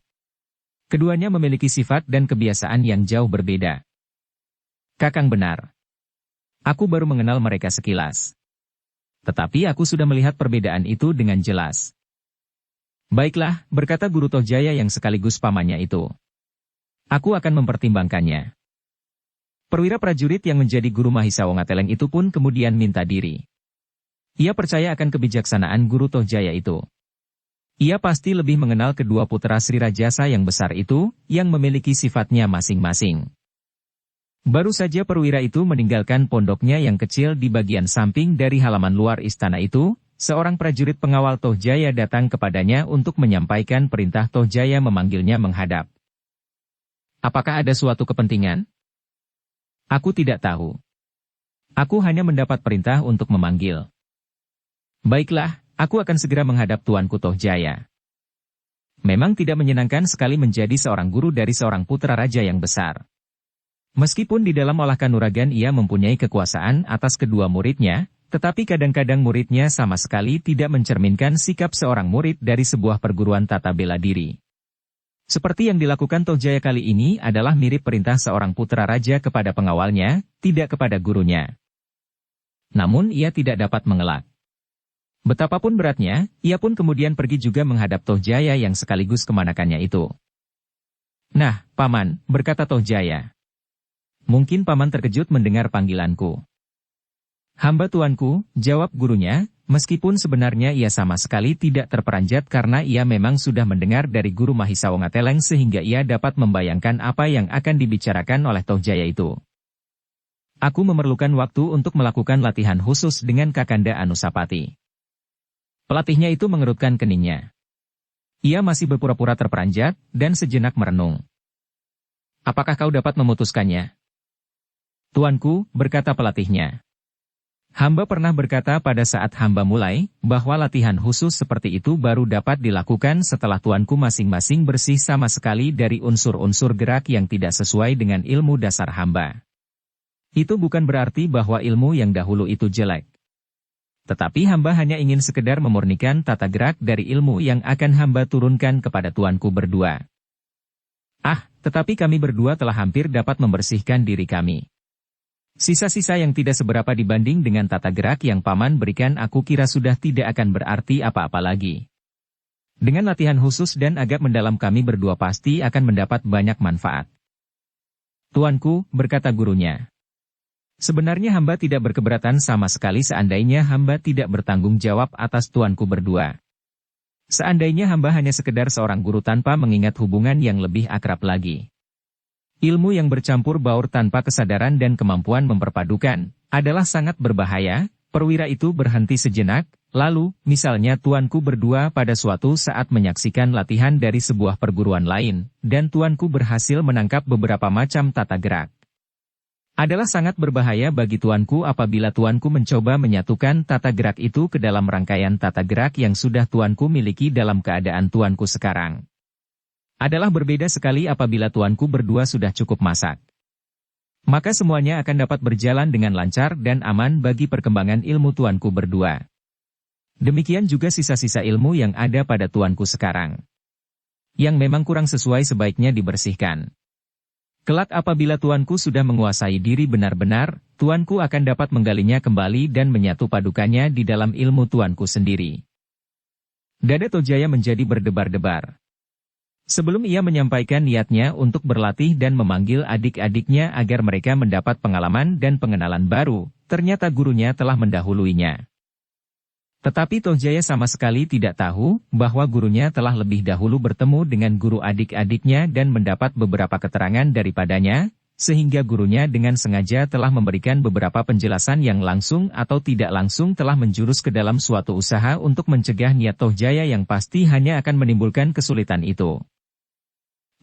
Keduanya memiliki sifat dan kebiasaan yang jauh berbeda. Kakang benar. Aku baru mengenal mereka sekilas. Tetapi aku sudah melihat perbedaan itu dengan jelas. Baiklah, berkata Guru Tojaya yang sekaligus pamannya itu. Aku akan mempertimbangkannya. Perwira prajurit yang menjadi Guru Mahisawangateleng itu pun kemudian minta diri. Ia percaya akan kebijaksanaan Guru Tojaya itu. Ia pasti lebih mengenal kedua putra Sri Rajasa yang besar itu, yang memiliki sifatnya masing-masing. Baru saja perwira itu meninggalkan pondoknya yang kecil di bagian samping dari halaman luar istana itu, seorang prajurit pengawal Tojaya datang kepadanya untuk menyampaikan perintah Tojaya memanggilnya menghadap. Apakah ada suatu kepentingan? Aku tidak tahu. Aku hanya mendapat perintah untuk memanggil. Baiklah, aku akan segera menghadap Tuanku Tojaya. Memang tidak menyenangkan sekali menjadi seorang guru dari seorang putra raja yang besar. Meskipun di dalam olah kanuragan ia mempunyai kekuasaan atas kedua muridnya, tetapi kadang-kadang muridnya sama sekali tidak mencerminkan sikap seorang murid dari sebuah perguruan tata bela diri. Seperti yang dilakukan Tohjaya kali ini adalah mirip perintah seorang putra raja kepada pengawalnya, tidak kepada gurunya. Namun ia tidak dapat mengelak. Betapapun beratnya, ia pun kemudian pergi juga menghadap Tohjaya yang sekaligus kemanakannya itu. Nah, Paman, berkata Tohjaya. Mungkin Paman terkejut mendengar panggilanku. Hamba tuanku, jawab gurunya, meskipun sebenarnya ia sama sekali tidak terperanjat karena ia memang sudah mendengar dari guru Mahisawangateleng sehingga ia dapat membayangkan apa yang akan dibicarakan oleh Tohjaya itu. Aku memerlukan waktu untuk melakukan latihan khusus dengan Kakanda Anusapati. Pelatihnya itu mengerutkan keningnya. Ia masih berpura-pura terperanjat dan sejenak merenung. Apakah kau dapat memutuskannya? Tuanku, berkata pelatihnya. Hamba pernah berkata pada saat hamba mulai, bahwa latihan khusus seperti itu baru dapat dilakukan setelah tuanku masing-masing bersih sama sekali dari unsur-unsur gerak yang tidak sesuai dengan ilmu dasar hamba. Itu bukan berarti bahwa ilmu yang dahulu itu jelek. Tetapi hamba hanya ingin sekedar memurnikan tata gerak dari ilmu yang akan hamba turunkan kepada tuanku berdua. Tetapi kami berdua telah hampir dapat membersihkan diri kami. Sisa-sisa yang tidak seberapa dibanding dengan tata gerak yang Paman berikan aku kira sudah tidak akan berarti apa-apa lagi. Dengan latihan khusus dan agak mendalam kami berdua pasti akan mendapat banyak manfaat. Tuanku, berkata gurunya. Sebenarnya hamba tidak berkeberatan sama sekali seandainya hamba tidak bertanggung jawab atas tuanku berdua. Seandainya hamba hanya sekedar seorang guru tanpa mengingat hubungan yang lebih akrab lagi. Ilmu yang bercampur baur tanpa kesadaran dan kemampuan memperpadukan, adalah sangat berbahaya. Perwira itu berhenti sejenak, lalu, misalnya tuanku berdua pada suatu saat menyaksikan latihan dari sebuah perguruan lain, dan tuanku berhasil menangkap beberapa macam tata gerak. Adalah sangat berbahaya bagi tuanku apabila tuanku mencoba menyatukan tata gerak itu ke dalam rangkaian tata gerak yang sudah tuanku miliki dalam keadaan tuanku sekarang. Adalah berbeda sekali apabila tuanku berdua sudah cukup masak. Maka semuanya akan dapat berjalan dengan lancar dan aman bagi perkembangan ilmu tuanku berdua. Demikian juga sisa-sisa ilmu yang ada pada tuanku sekarang. Yang memang kurang sesuai sebaiknya dibersihkan. Kelak apabila tuanku sudah menguasai diri benar-benar, tuanku akan dapat menggalinya kembali dan menyatu padukannya di dalam ilmu tuanku sendiri. Dada Tohjaya menjadi berdebar-debar. Sebelum ia menyampaikan niatnya untuk berlatih dan memanggil adik-adiknya agar mereka mendapat pengalaman dan pengenalan baru, ternyata gurunya telah mendahuluinya. Tetapi Tohjaya sama sekali tidak tahu bahwa gurunya telah lebih dahulu bertemu dengan guru adik-adiknya dan mendapat beberapa keterangan daripadanya, sehingga gurunya dengan sengaja telah memberikan beberapa penjelasan yang langsung atau tidak langsung telah menjurus ke dalam suatu usaha untuk mencegah niat Tohjaya yang pasti hanya akan menimbulkan kesulitan itu.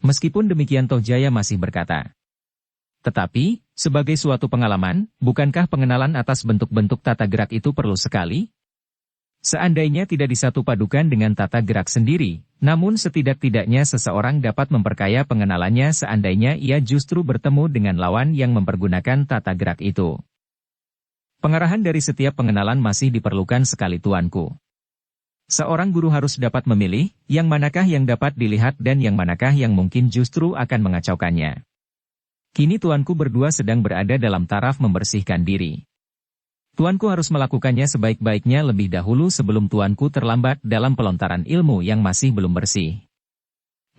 Meskipun demikian Tohjaya masih berkata, tetapi, sebagai suatu pengalaman, bukankah pengenalan atas bentuk-bentuk tata gerak itu perlu sekali? Seandainya tidak disatu padukan dengan tata gerak sendiri, namun setidak-tidaknya seseorang dapat memperkaya pengenalannya seandainya ia justru bertemu dengan lawan yang mempergunakan tata gerak itu. Pengarahan dari setiap pengenalan masih diperlukan sekali tuanku. Seorang guru harus dapat memilih, yang manakah yang dapat dilihat dan yang manakah yang mungkin justru akan mengacaukannya. Kini tuanku berdua sedang berada dalam taraf membersihkan diri. Tuanku harus melakukannya sebaik-baiknya lebih dahulu sebelum tuanku terlambat dalam pelontaran ilmu yang masih belum bersih.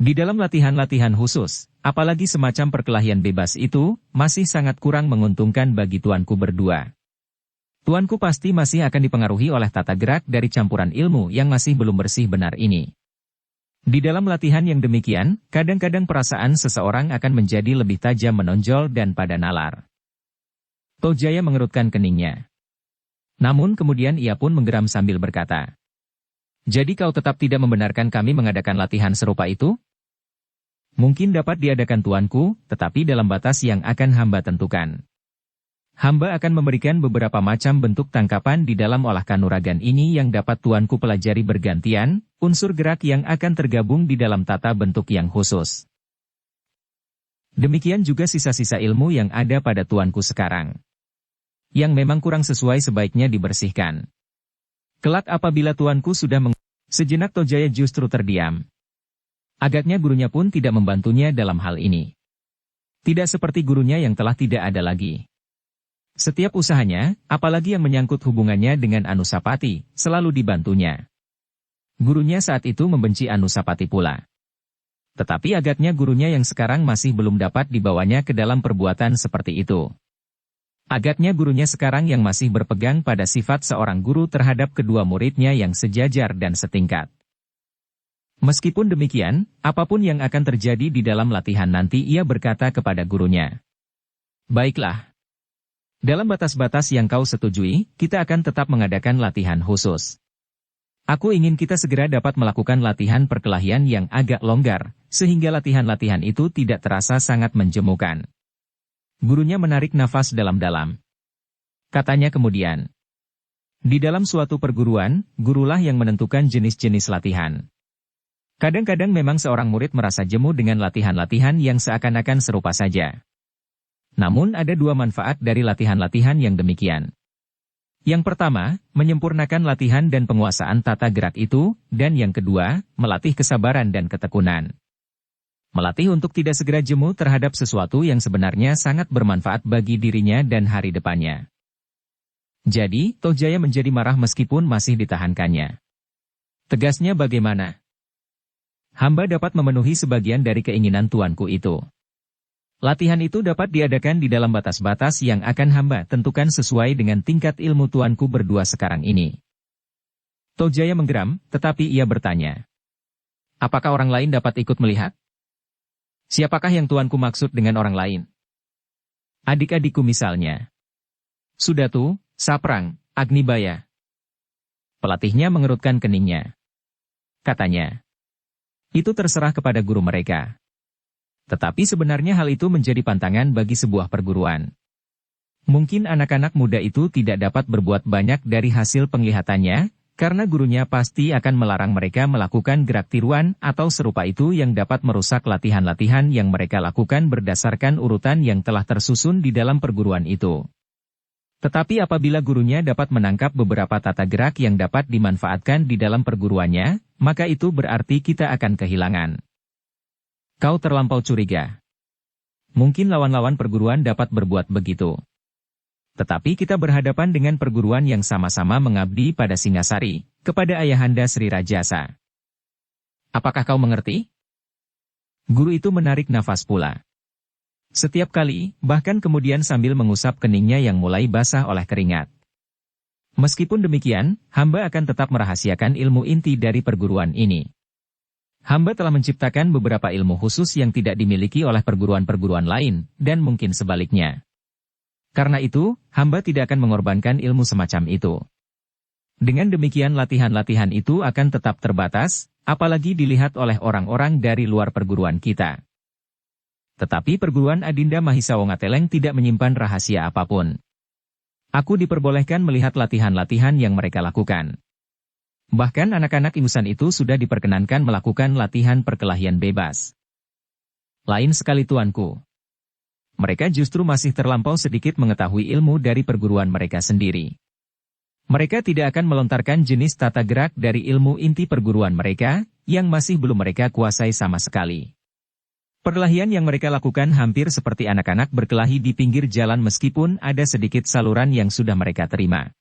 Di dalam latihan-latihan khusus, apalagi semacam perkelahian bebas itu, masih sangat kurang menguntungkan bagi tuanku berdua. Tuanku pasti masih akan dipengaruhi oleh tata gerak dari campuran ilmu yang masih belum bersih benar ini. Di dalam latihan yang demikian, kadang-kadang perasaan seseorang akan menjadi lebih tajam menonjol dan pada nalar. Tohjaya mengerutkan keningnya. Namun kemudian ia pun menggeram sambil berkata, "Jadi kau tetap tidak membenarkan kami mengadakan latihan serupa itu?" "Mungkin dapat diadakan tuanku, tetapi dalam batas yang akan hamba tentukan. Hamba akan memberikan beberapa macam bentuk tangkapan di dalam olah kanuragan ini yang dapat tuanku pelajari bergantian, unsur gerak yang akan tergabung di dalam tata bentuk yang khusus." Demikian juga sisa-sisa ilmu yang ada pada tuanku sekarang. Yang memang kurang sesuai sebaiknya dibersihkan. Kelak apabila tuanku sudah Sejenak Tojaya justru terdiam. Agaknya gurunya pun tidak membantunya dalam hal ini. Tidak seperti gurunya yang telah tidak ada lagi. Setiap usahanya, apalagi yang menyangkut hubungannya dengan Anusapati, selalu dibantunya. Gurunya saat itu membenci Anusapati pula. Tetapi agaknya gurunya yang sekarang masih belum dapat dibawanya ke dalam perbuatan seperti itu. Agaknya gurunya sekarang yang masih berpegang pada sifat seorang guru terhadap kedua muridnya yang sejajar dan setingkat. Meskipun demikian, apapun yang akan terjadi di dalam latihan nanti ia berkata kepada gurunya. Baiklah. Dalam batas-batas yang kau setujui, kita akan tetap mengadakan latihan khusus. Aku ingin kita segera dapat melakukan latihan perkelahian yang agak longgar, sehingga latihan-latihan itu tidak terasa sangat menjemukan. Gurunya menarik nafas dalam-dalam. Katanya kemudian, di dalam suatu perguruan, gurulah yang menentukan jenis-jenis latihan. Kadang-kadang memang seorang murid merasa jemu dengan latihan-latihan yang seakan-akan serupa saja. Namun ada dua manfaat dari latihan-latihan yang demikian. Yang pertama, menyempurnakan latihan dan penguasaan tata gerak itu, dan yang kedua, melatih kesabaran dan ketekunan. Melatih untuk tidak segera jemu terhadap sesuatu yang sebenarnya sangat bermanfaat bagi dirinya dan hari depannya. Jadi, Tojaya menjadi marah meskipun masih ditahankannya. Tegasnya bagaimana? Hamba dapat memenuhi sebagian dari keinginan tuanku itu. Latihan itu dapat diadakan di dalam batas-batas yang akan hamba tentukan sesuai dengan tingkat ilmu tuanku berdua sekarang ini. Tojaya menggeram, tetapi ia bertanya. Apakah orang lain dapat ikut melihat? Siapakah yang tuanku maksud dengan orang lain? Adik-adikku misalnya. Sudatu, Saprang, Agnibaya. Pelatihnya mengerutkan keningnya. Katanya. Itu terserah kepada guru mereka. Tetapi sebenarnya hal itu menjadi pantangan bagi sebuah perguruan. Mungkin anak-anak muda itu tidak dapat berbuat banyak dari hasil penglihatannya, karena gurunya pasti akan melarang mereka melakukan gerak tiruan atau serupa itu yang dapat merusak latihan-latihan yang mereka lakukan berdasarkan urutan yang telah tersusun di dalam perguruan itu. Tetapi apabila gurunya dapat menangkap beberapa tata gerak yang dapat dimanfaatkan di dalam perguruannya, maka itu berarti kita akan kehilangan. Kau terlampau curiga. Mungkin lawan-lawan perguruan dapat berbuat begitu. Tetapi kita berhadapan dengan perguruan yang sama-sama mengabdi pada Singasari, kepada Ayahanda Sri Rajasa. Apakah kau mengerti? Guru itu menarik nafas pula. Setiap kali, bahkan kemudian sambil mengusap keningnya yang mulai basah oleh keringat. Meskipun demikian, hamba akan tetap merahasiakan ilmu inti dari perguruan ini. Hamba telah menciptakan beberapa ilmu khusus yang tidak dimiliki oleh perguruan-perguruan lain, dan mungkin sebaliknya. Karena itu, hamba tidak akan mengorbankan ilmu semacam itu. Dengan demikian latihan-latihan itu akan tetap terbatas, apalagi dilihat oleh orang-orang dari luar perguruan kita. Tetapi perguruan Adinda Mahisawangateleng tidak menyimpan rahasia apapun. Aku diperbolehkan melihat latihan-latihan yang mereka lakukan. Bahkan anak-anak ingusan itu sudah diperkenankan melakukan latihan perkelahian bebas. Lain sekali tuanku. Mereka justru masih terlampau sedikit mengetahui ilmu dari perguruan mereka sendiri. Mereka tidak akan melontarkan jenis tata gerak dari ilmu inti perguruan mereka, yang masih belum mereka kuasai sama sekali. Perkelahian yang mereka lakukan hampir seperti anak-anak berkelahi di pinggir jalan meskipun ada sedikit saluran yang sudah mereka terima.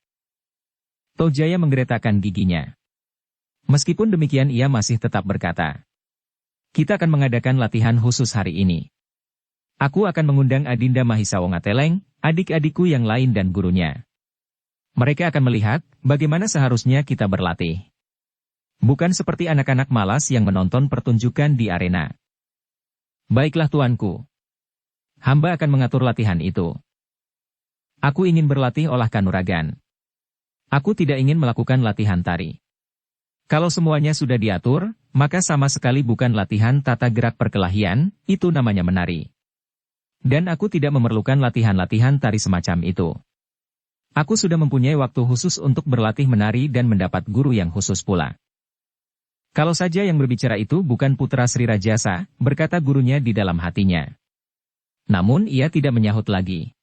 Tojaya menggeretakkan giginya. Meskipun demikian ia masih tetap berkata, kita akan mengadakan latihan khusus hari ini. Aku akan mengundang Adinda Mahisawangateleng, adik-adikku yang lain dan gurunya. Mereka akan melihat bagaimana seharusnya kita berlatih. Bukan seperti anak-anak malas yang menonton pertunjukan di arena. Baiklah tuanku. Hamba akan mengatur latihan itu. Aku ingin berlatih olah kanuragan. Aku tidak ingin melakukan latihan tari. Kalau semuanya sudah diatur, maka sama sekali bukan latihan tata gerak perkelahian, itu namanya menari. Dan aku tidak memerlukan latihan-latihan tari semacam itu. Aku sudah mempunyai waktu khusus untuk berlatih menari dan mendapat guru yang khusus pula. Kalau saja yang berbicara itu bukan putra Sri Rajasa, berkata gurunya di dalam hatinya. Namun ia tidak menyahut lagi.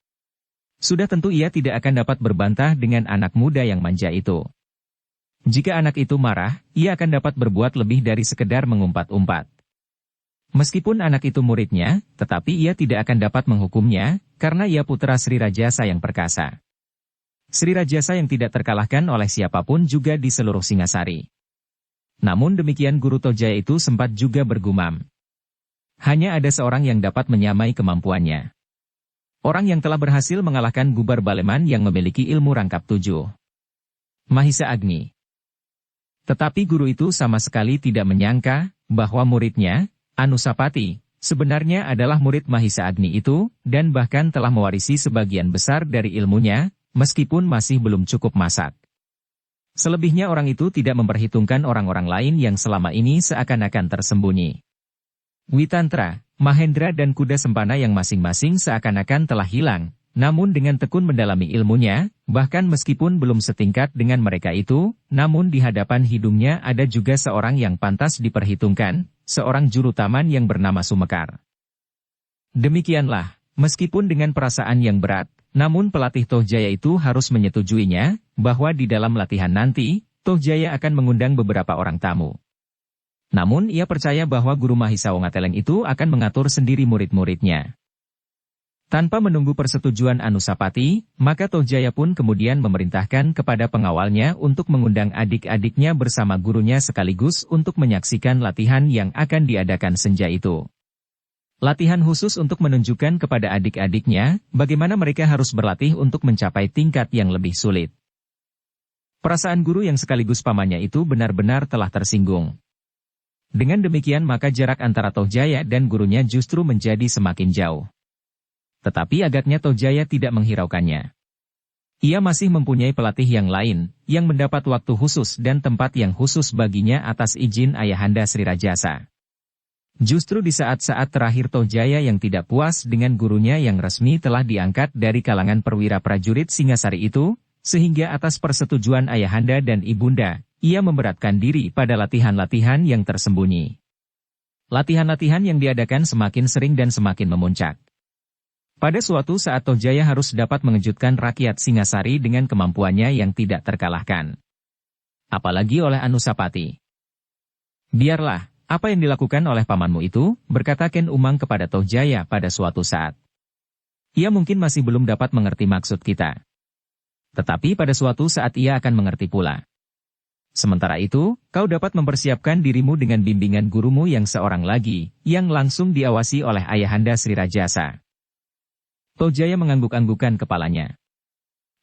Sudah tentu ia tidak akan dapat berbantah dengan anak muda yang manja itu. Jika anak itu marah, ia akan dapat berbuat lebih dari sekedar mengumpat-umpat. Meskipun anak itu muridnya, tetapi ia tidak akan dapat menghukumnya, karena ia putra Sri Rajasa yang perkasa. Sri Rajasa yang tidak terkalahkan oleh siapapun juga di seluruh Singasari. Namun demikian Guru Tojaya itu sempat juga bergumam. Hanya ada seorang yang dapat menyamai kemampuannya. Orang yang telah berhasil mengalahkan Gubar Baleman yang memiliki ilmu rangkap 7. Mahisa Agni. Tetapi guru itu sama sekali tidak menyangka bahwa muridnya, Anusapati, sebenarnya adalah murid Mahisa Agni itu, dan bahkan telah mewarisi sebagian besar dari ilmunya, meskipun masih belum cukup masak. Selebihnya orang itu tidak memperhitungkan orang-orang lain yang selama ini seakan-akan tersembunyi. Witantra, Mahendra dan kuda sempana yang masing-masing seakan-akan telah hilang, namun dengan tekun mendalami ilmunya, bahkan meskipun belum setingkat dengan mereka itu, namun di hadapan hidungnya ada juga seorang yang pantas diperhitungkan, seorang juru taman yang bernama Sumekar. Demikianlah, meskipun dengan perasaan yang berat, namun pelatih Tohjaya itu harus menyetujuinya, bahwa di dalam latihan nanti, Tohjaya akan mengundang beberapa orang tamu. Namun ia percaya bahwa Guru Mahisa Wongateleng itu akan mengatur sendiri murid-muridnya. Tanpa menunggu persetujuan Anusapati, maka Tohjaya pun kemudian memerintahkan kepada pengawalnya untuk mengundang adik-adiknya bersama gurunya sekaligus untuk menyaksikan latihan yang akan diadakan senja itu. Latihan khusus untuk menunjukkan kepada adik-adiknya bagaimana mereka harus berlatih untuk mencapai tingkat yang lebih sulit. Perasaan guru yang sekaligus pamannya itu benar-benar telah tersinggung. Dengan demikian maka jarak antara Tohjaya dan gurunya justru menjadi semakin jauh. Tetapi agaknya Tohjaya tidak menghiraukannya. Ia masih mempunyai pelatih yang lain, yang mendapat waktu khusus dan tempat yang khusus baginya atas izin Ayahanda Sri Rajasa. Justru di saat-saat terakhir Tohjaya yang tidak puas dengan gurunya yang resmi telah diangkat dari kalangan perwira prajurit Singasari itu, sehingga atas persetujuan Ayahanda dan Ibunda, ia memberatkan diri pada latihan-latihan yang tersembunyi. Latihan-latihan yang diadakan semakin sering dan semakin memuncak. Pada suatu saat Tohjaya harus dapat mengejutkan rakyat Singasari dengan kemampuannya yang tidak terkalahkan. Apalagi oleh Anusapati. Biarlah, apa yang dilakukan oleh pamanmu itu, berkata Ken Umang kepada Tohjaya pada suatu saat. Ia mungkin masih belum dapat mengerti maksud kita. Tetapi pada suatu saat ia akan mengerti pula. Sementara itu, kau dapat mempersiapkan dirimu dengan bimbingan gurumu yang seorang lagi, yang langsung diawasi oleh Ayahanda Sri Rajasa. Tohjaya mengangguk-anggukan kepalanya.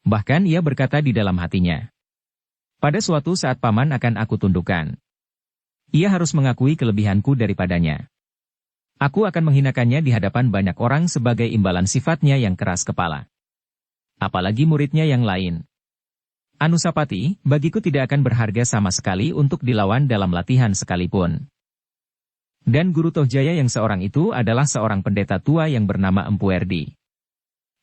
Bahkan ia berkata di dalam hatinya. Pada suatu saat paman akan aku tundukkan. Ia harus mengakui kelebihanku daripadanya. Aku akan menghinakannya di hadapan banyak orang sebagai imbalan sifatnya yang keras kepala. Apalagi muridnya yang lain. Anusapati, bagiku tidak akan berharga sama sekali untuk dilawan dalam latihan sekalipun. Dan Guru Tohjaya yang seorang itu adalah seorang pendeta tua yang bernama Empu Erdi.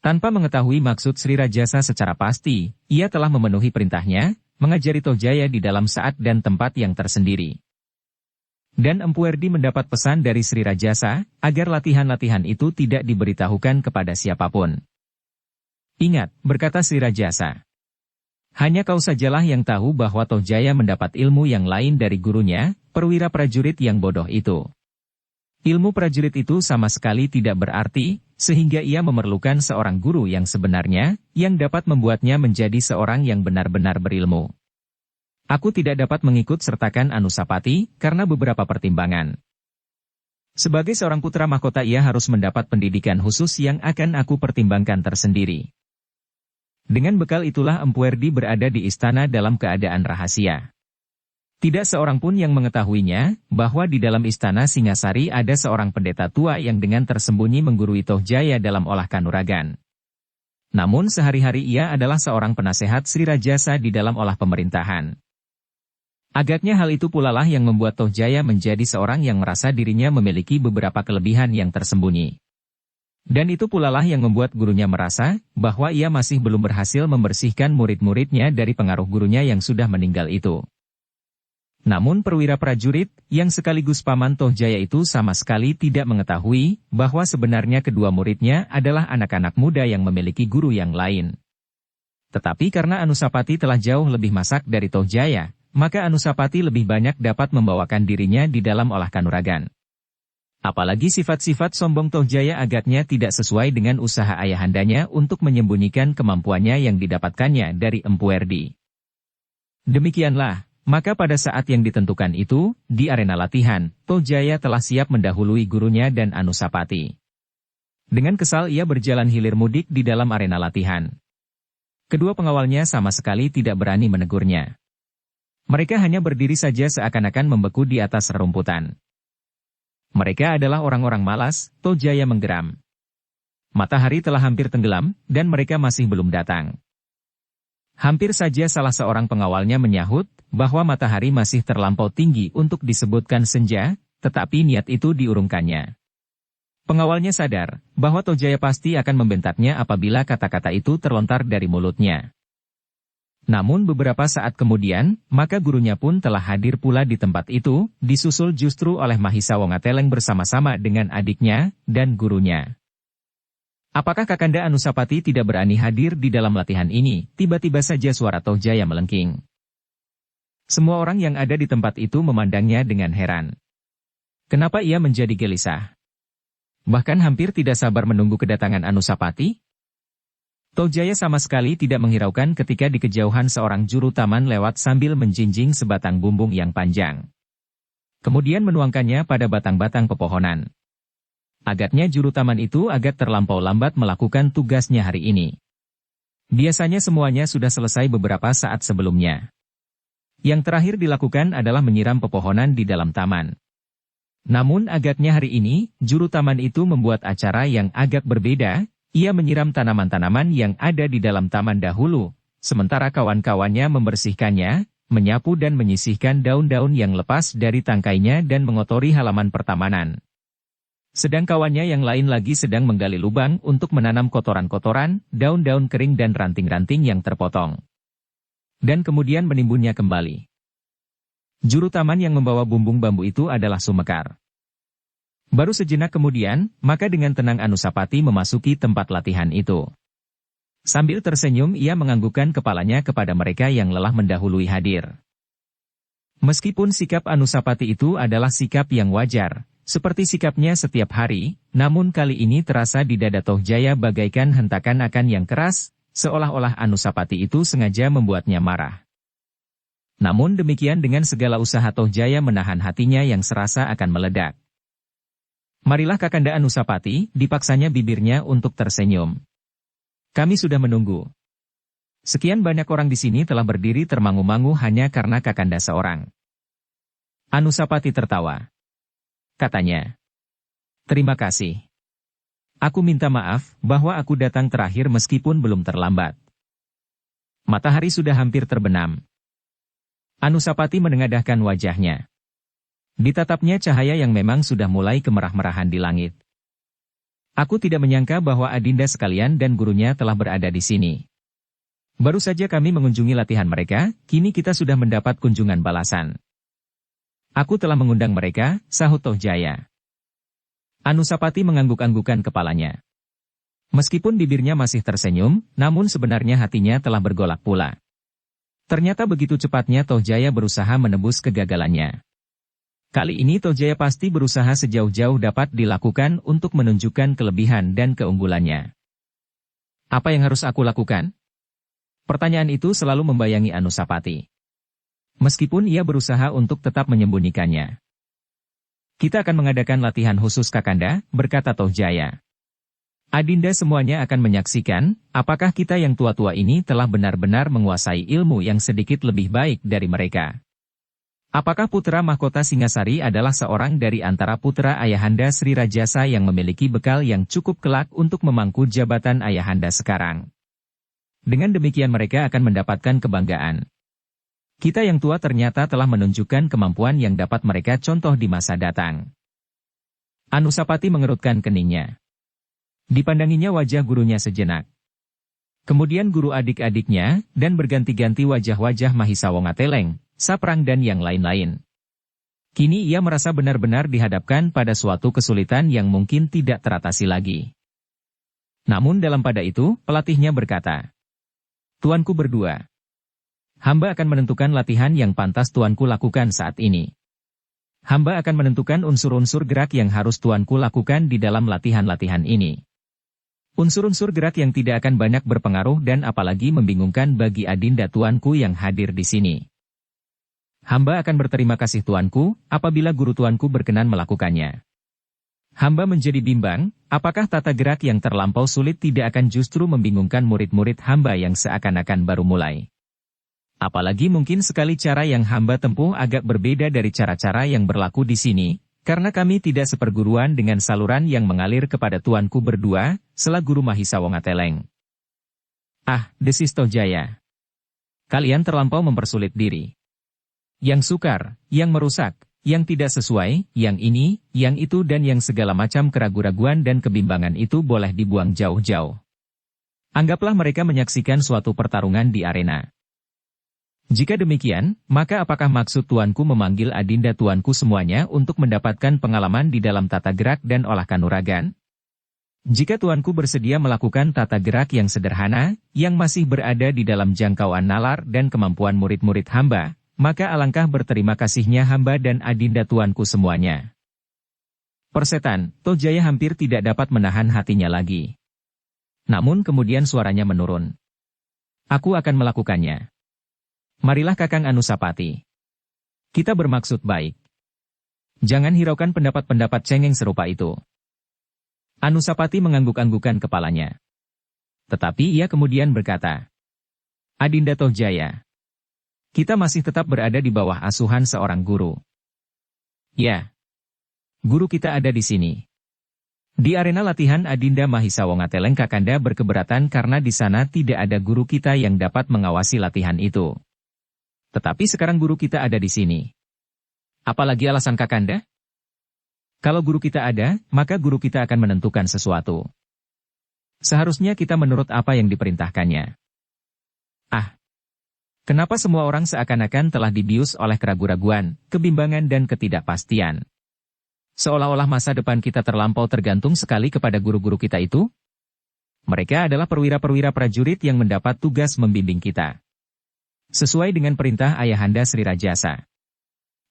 Tanpa mengetahui maksud Sri Rajasa secara pasti, ia telah memenuhi perintahnya, mengajari Tohjaya di dalam saat dan tempat yang tersendiri. Dan Empu Erdi mendapat pesan dari Sri Rajasa, agar latihan-latihan itu tidak diberitahukan kepada siapapun. Ingat, berkata Sri Rajasa. Hanya kau sajalah yang tahu bahwa Tohjaya mendapat ilmu yang lain dari gurunya, perwira prajurit yang bodoh itu. Ilmu prajurit itu sama sekali tidak berarti, sehingga ia memerlukan seorang guru yang sebenarnya, yang dapat membuatnya menjadi seorang yang benar-benar berilmu. Aku tidak dapat mengikut sertakan Anusapati, karena beberapa pertimbangan. Sebagai seorang putra mahkota ia harus mendapat pendidikan khusus yang akan aku pertimbangkan tersendiri. Dengan bekal itulah Empu Erdi berada di istana dalam keadaan rahasia. Tidak seorang pun yang mengetahuinya, bahwa di dalam istana Singasari ada seorang pendeta tua yang dengan tersembunyi menggurui Tohjaya dalam olah kanuragan. Namun sehari-hari ia adalah seorang penasehat Sri Rajasa di dalam olah pemerintahan. Agaknya hal itu pula lah yang membuat Tohjaya menjadi seorang yang merasa dirinya memiliki beberapa kelebihan yang tersembunyi. Dan itu pula lah yang membuat gurunya merasa, bahwa ia masih belum berhasil membersihkan murid-muridnya dari pengaruh gurunya yang sudah meninggal itu. Namun perwira prajurit, yang sekaligus paman Toh Jaya itu sama sekali tidak mengetahui bahwa sebenarnya kedua muridnya adalah anak-anak muda yang memiliki guru yang lain. Tetapi karena Anusapati telah jauh lebih masak dari Toh Jaya, maka Anusapati lebih banyak dapat membawakan dirinya di dalam olah kanuragan. Apalagi sifat-sifat sombong Toh Jaya agaknya tidak sesuai dengan usaha ayahandanya untuk menyembunyikan kemampuannya yang didapatkannya dari Empu Erdi. Demikianlah, maka pada saat yang ditentukan itu, di arena latihan, Toh Jaya telah siap mendahului gurunya dan Anusapati. Dengan kesal ia berjalan hilir mudik di dalam arena latihan. Kedua pengawalnya sama sekali tidak berani menegurnya. Mereka hanya berdiri saja seakan-akan membeku di atas rerumputan. Mereka adalah orang-orang malas, Toh Jaya menggeram. Matahari telah hampir tenggelam, dan mereka masih belum datang. Hampir saja salah seorang pengawalnya menyahut, bahwa matahari masih terlampau tinggi untuk disebutkan senja, tetapi niat itu diurungkannya. Pengawalnya sadar, bahwa Toh Jaya pasti akan membentaknya apabila kata-kata itu terlontar dari mulutnya. Namun beberapa saat kemudian, maka gurunya pun telah hadir pula di tempat itu, disusul justru oleh Mahisa Wongateleng bersama-sama dengan adiknya, dan gurunya. Apakah Kakanda Anusapati tidak berani hadir di dalam latihan ini? Tiba-tiba saja suara Toh Jaya melengking. Semua orang yang ada di tempat itu memandangnya dengan heran. Kenapa ia menjadi gelisah? Bahkan hampir tidak sabar menunggu kedatangan Anusapati? Toh Jaya sama sekali tidak menghiraukan ketika di kejauhan seorang juru taman lewat sambil menjinjing sebatang bumbung yang panjang. Kemudian menuangkannya pada batang-batang pepohonan. Agaknya juru taman itu agak terlampau lambat melakukan tugasnya hari ini. Biasanya semuanya sudah selesai beberapa saat sebelumnya. Yang terakhir dilakukan adalah menyiram pepohonan di dalam taman. Namun agaknya hari ini, juru taman itu membuat acara yang agak berbeda. Ia menyiram tanaman-tanaman yang ada di dalam taman dahulu, sementara kawan-kawannya membersihkannya, menyapu dan menyisihkan daun-daun yang lepas dari tangkainya dan mengotori halaman pertamanan. Sedang kawannya yang lain lagi sedang menggali lubang untuk menanam kotoran-kotoran, daun-daun kering dan ranting-ranting yang terpotong. Dan kemudian menimbunnya kembali. Juru taman yang membawa bumbung bambu itu adalah Sumekar. Baru sejenak kemudian, maka dengan tenang Anusapati memasuki tempat latihan itu. Sambil tersenyum ia menganggukkan kepalanya kepada mereka yang lelah mendahului hadir. Meskipun sikap Anusapati itu adalah sikap yang wajar, seperti sikapnya setiap hari, namun kali ini terasa di dada Toh Jaya bagaikan hentakan akan yang keras, seolah-olah Anusapati itu sengaja membuatnya marah. Namun demikian dengan segala usaha Toh Jaya menahan hatinya yang serasa akan meledak. Marilah Kakanda Anusapati, dipaksanya bibirnya untuk tersenyum. Kami sudah menunggu. Sekian banyak orang di sini telah berdiri termangu-mangu hanya karena Kakanda seorang. Anusapati tertawa. Katanya. Terima kasih. Aku minta maaf bahwa aku datang terakhir meskipun belum terlambat. Matahari sudah hampir terbenam. Anusapati menengadahkan wajahnya. Ditatapnya cahaya yang memang sudah mulai kemerah-merahan di langit. Aku tidak menyangka bahwa adinda sekalian dan gurunya telah berada di sini. Baru saja kami mengunjungi latihan mereka, kini kita sudah mendapat kunjungan balasan. Aku telah mengundang mereka, sahut Toh Jaya. Anusapati mengangguk-anggukan kepalanya. Meskipun bibirnya masih tersenyum, namun sebenarnya hatinya telah bergolak pula. Ternyata begitu cepatnya Toh Jaya berusaha menebus kegagalannya. Kali ini Toh Jaya pasti berusaha sejauh-jauh dapat dilakukan untuk menunjukkan kelebihan dan keunggulannya. Apa yang harus aku lakukan? Pertanyaan itu selalu membayangi Anusapati. Meskipun ia berusaha untuk tetap menyembunyikannya. Kita akan mengadakan latihan khusus Kakanda, berkata Toh Jaya. Adinda semuanya akan menyaksikan, apakah kita yang tua-tua ini telah benar-benar menguasai ilmu yang sedikit lebih baik dari mereka. Apakah putra mahkota Singasari adalah seorang dari antara putra Ayahanda Sri Rajasa yang memiliki bekal yang cukup kelak untuk memangku jabatan Ayahanda sekarang? Dengan demikian mereka akan mendapatkan kebanggaan. Kita yang tua ternyata telah menunjukkan kemampuan yang dapat mereka contoh di masa datang. Anusapati mengerutkan keningnya. Dipandanginya wajah gurunya sejenak. Kemudian guru adik-adiknya, dan berganti-ganti wajah-wajah Mahisa Wongateleng, saprang dan yang lain-lain. Kini ia merasa benar-benar dihadapkan pada suatu kesulitan yang mungkin tidak teratasi lagi. Namun dalam pada itu, pelatihnya berkata, "Tuanku berdua, hamba akan menentukan latihan yang pantas tuanku lakukan saat ini. Hamba akan menentukan unsur-unsur gerak yang harus tuanku lakukan di dalam latihan-latihan ini. Unsur-unsur gerak yang tidak akan banyak berpengaruh dan apalagi membingungkan bagi adinda tuanku yang hadir di sini. Hamba akan berterima kasih tuanku, apabila guru tuanku berkenan melakukannya. Hamba menjadi bimbang, apakah tata gerak yang terlampau sulit tidak akan justru membingungkan murid-murid hamba yang seakan-akan baru mulai. Apalagi mungkin sekali cara yang hamba tempuh agak berbeda dari cara-cara yang berlaku di sini, karena kami tidak seperguruan dengan saluran yang mengalir kepada tuanku berdua, sela guru Mahisa Wongateleng." "Ah, desis Tojaya. Kalian terlampau mempersulit diri. Yang sukar, yang merusak, yang tidak sesuai, yang ini, yang itu dan yang segala macam keraguan-raguan dan kebimbangan itu boleh dibuang jauh-jauh. Anggaplah mereka menyaksikan suatu pertarungan di arena. Jika demikian, maka apakah maksud tuanku memanggil adinda tuanku semuanya untuk mendapatkan pengalaman di dalam tata gerak dan olah kanuragan? Jika tuanku bersedia melakukan tata gerak yang sederhana, yang masih berada di dalam jangkauan nalar dan kemampuan murid-murid hamba, maka alangkah berterima kasihnya hamba dan adinda tuanku semuanya." Persetan, Tojaya hampir tidak dapat menahan hatinya lagi. Namun kemudian suaranya menurun. "Aku akan melakukannya. Marilah Kakang Anusapati. Kita bermaksud baik. Jangan hiraukan pendapat-pendapat cengeng serupa itu." Anusapati mengangguk-anggukan kepalanya. Tetapi ia kemudian berkata, "Adinda Tojaya, kita masih tetap berada di bawah asuhan seorang guru. Ya, guru kita ada di sini. Di arena latihan Adinda Mahisa Wongateleng Kakanda berkeberatan karena di sana tidak ada guru kita yang dapat mengawasi latihan itu. Tetapi sekarang guru kita ada di sini. Apalagi alasan Kakanda? Kalau guru kita ada, maka guru kita akan menentukan sesuatu. Seharusnya kita menurut apa yang diperintahkannya. Ah, kenapa semua orang seakan-akan telah dibius oleh keraguan-raguan, kebimbangan dan ketidakpastian? Seolah-olah masa depan kita terlampau tergantung sekali kepada guru-guru kita itu? Mereka adalah perwira-perwira prajurit yang mendapat tugas membimbing kita. Sesuai dengan perintah Ayahanda Sri Rajasa.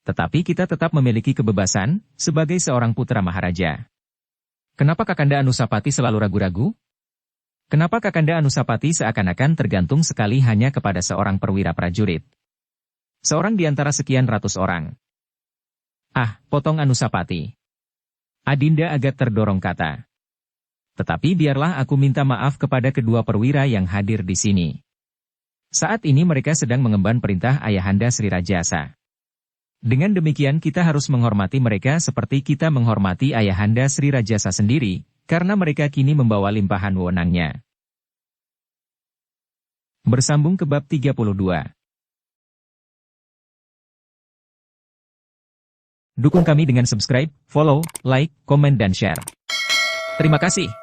Tetapi kita tetap memiliki kebebasan, sebagai seorang putra Maharaja. Kenapa Kakanda Anusapati selalu ragu-ragu? Kenapa Kakanda Anusapati seakan-akan tergantung sekali hanya kepada seorang perwira prajurit? Seorang di antara sekian ratus orang. Ah, potong Anusapati. Adinda agak terdorong kata. Tetapi biarlah aku minta maaf kepada kedua perwira yang hadir di sini. Saat ini mereka sedang mengemban perintah Ayahanda Sri Rajasa. Dengan demikian kita harus menghormati mereka seperti kita menghormati Ayahanda Sri Rajasa sendiri, karena mereka kini membawa limpahan wewenangnya. Bersambung ke bab 32. Dukung kami dengan subscribe, follow, like, komen dan share. Terima kasih.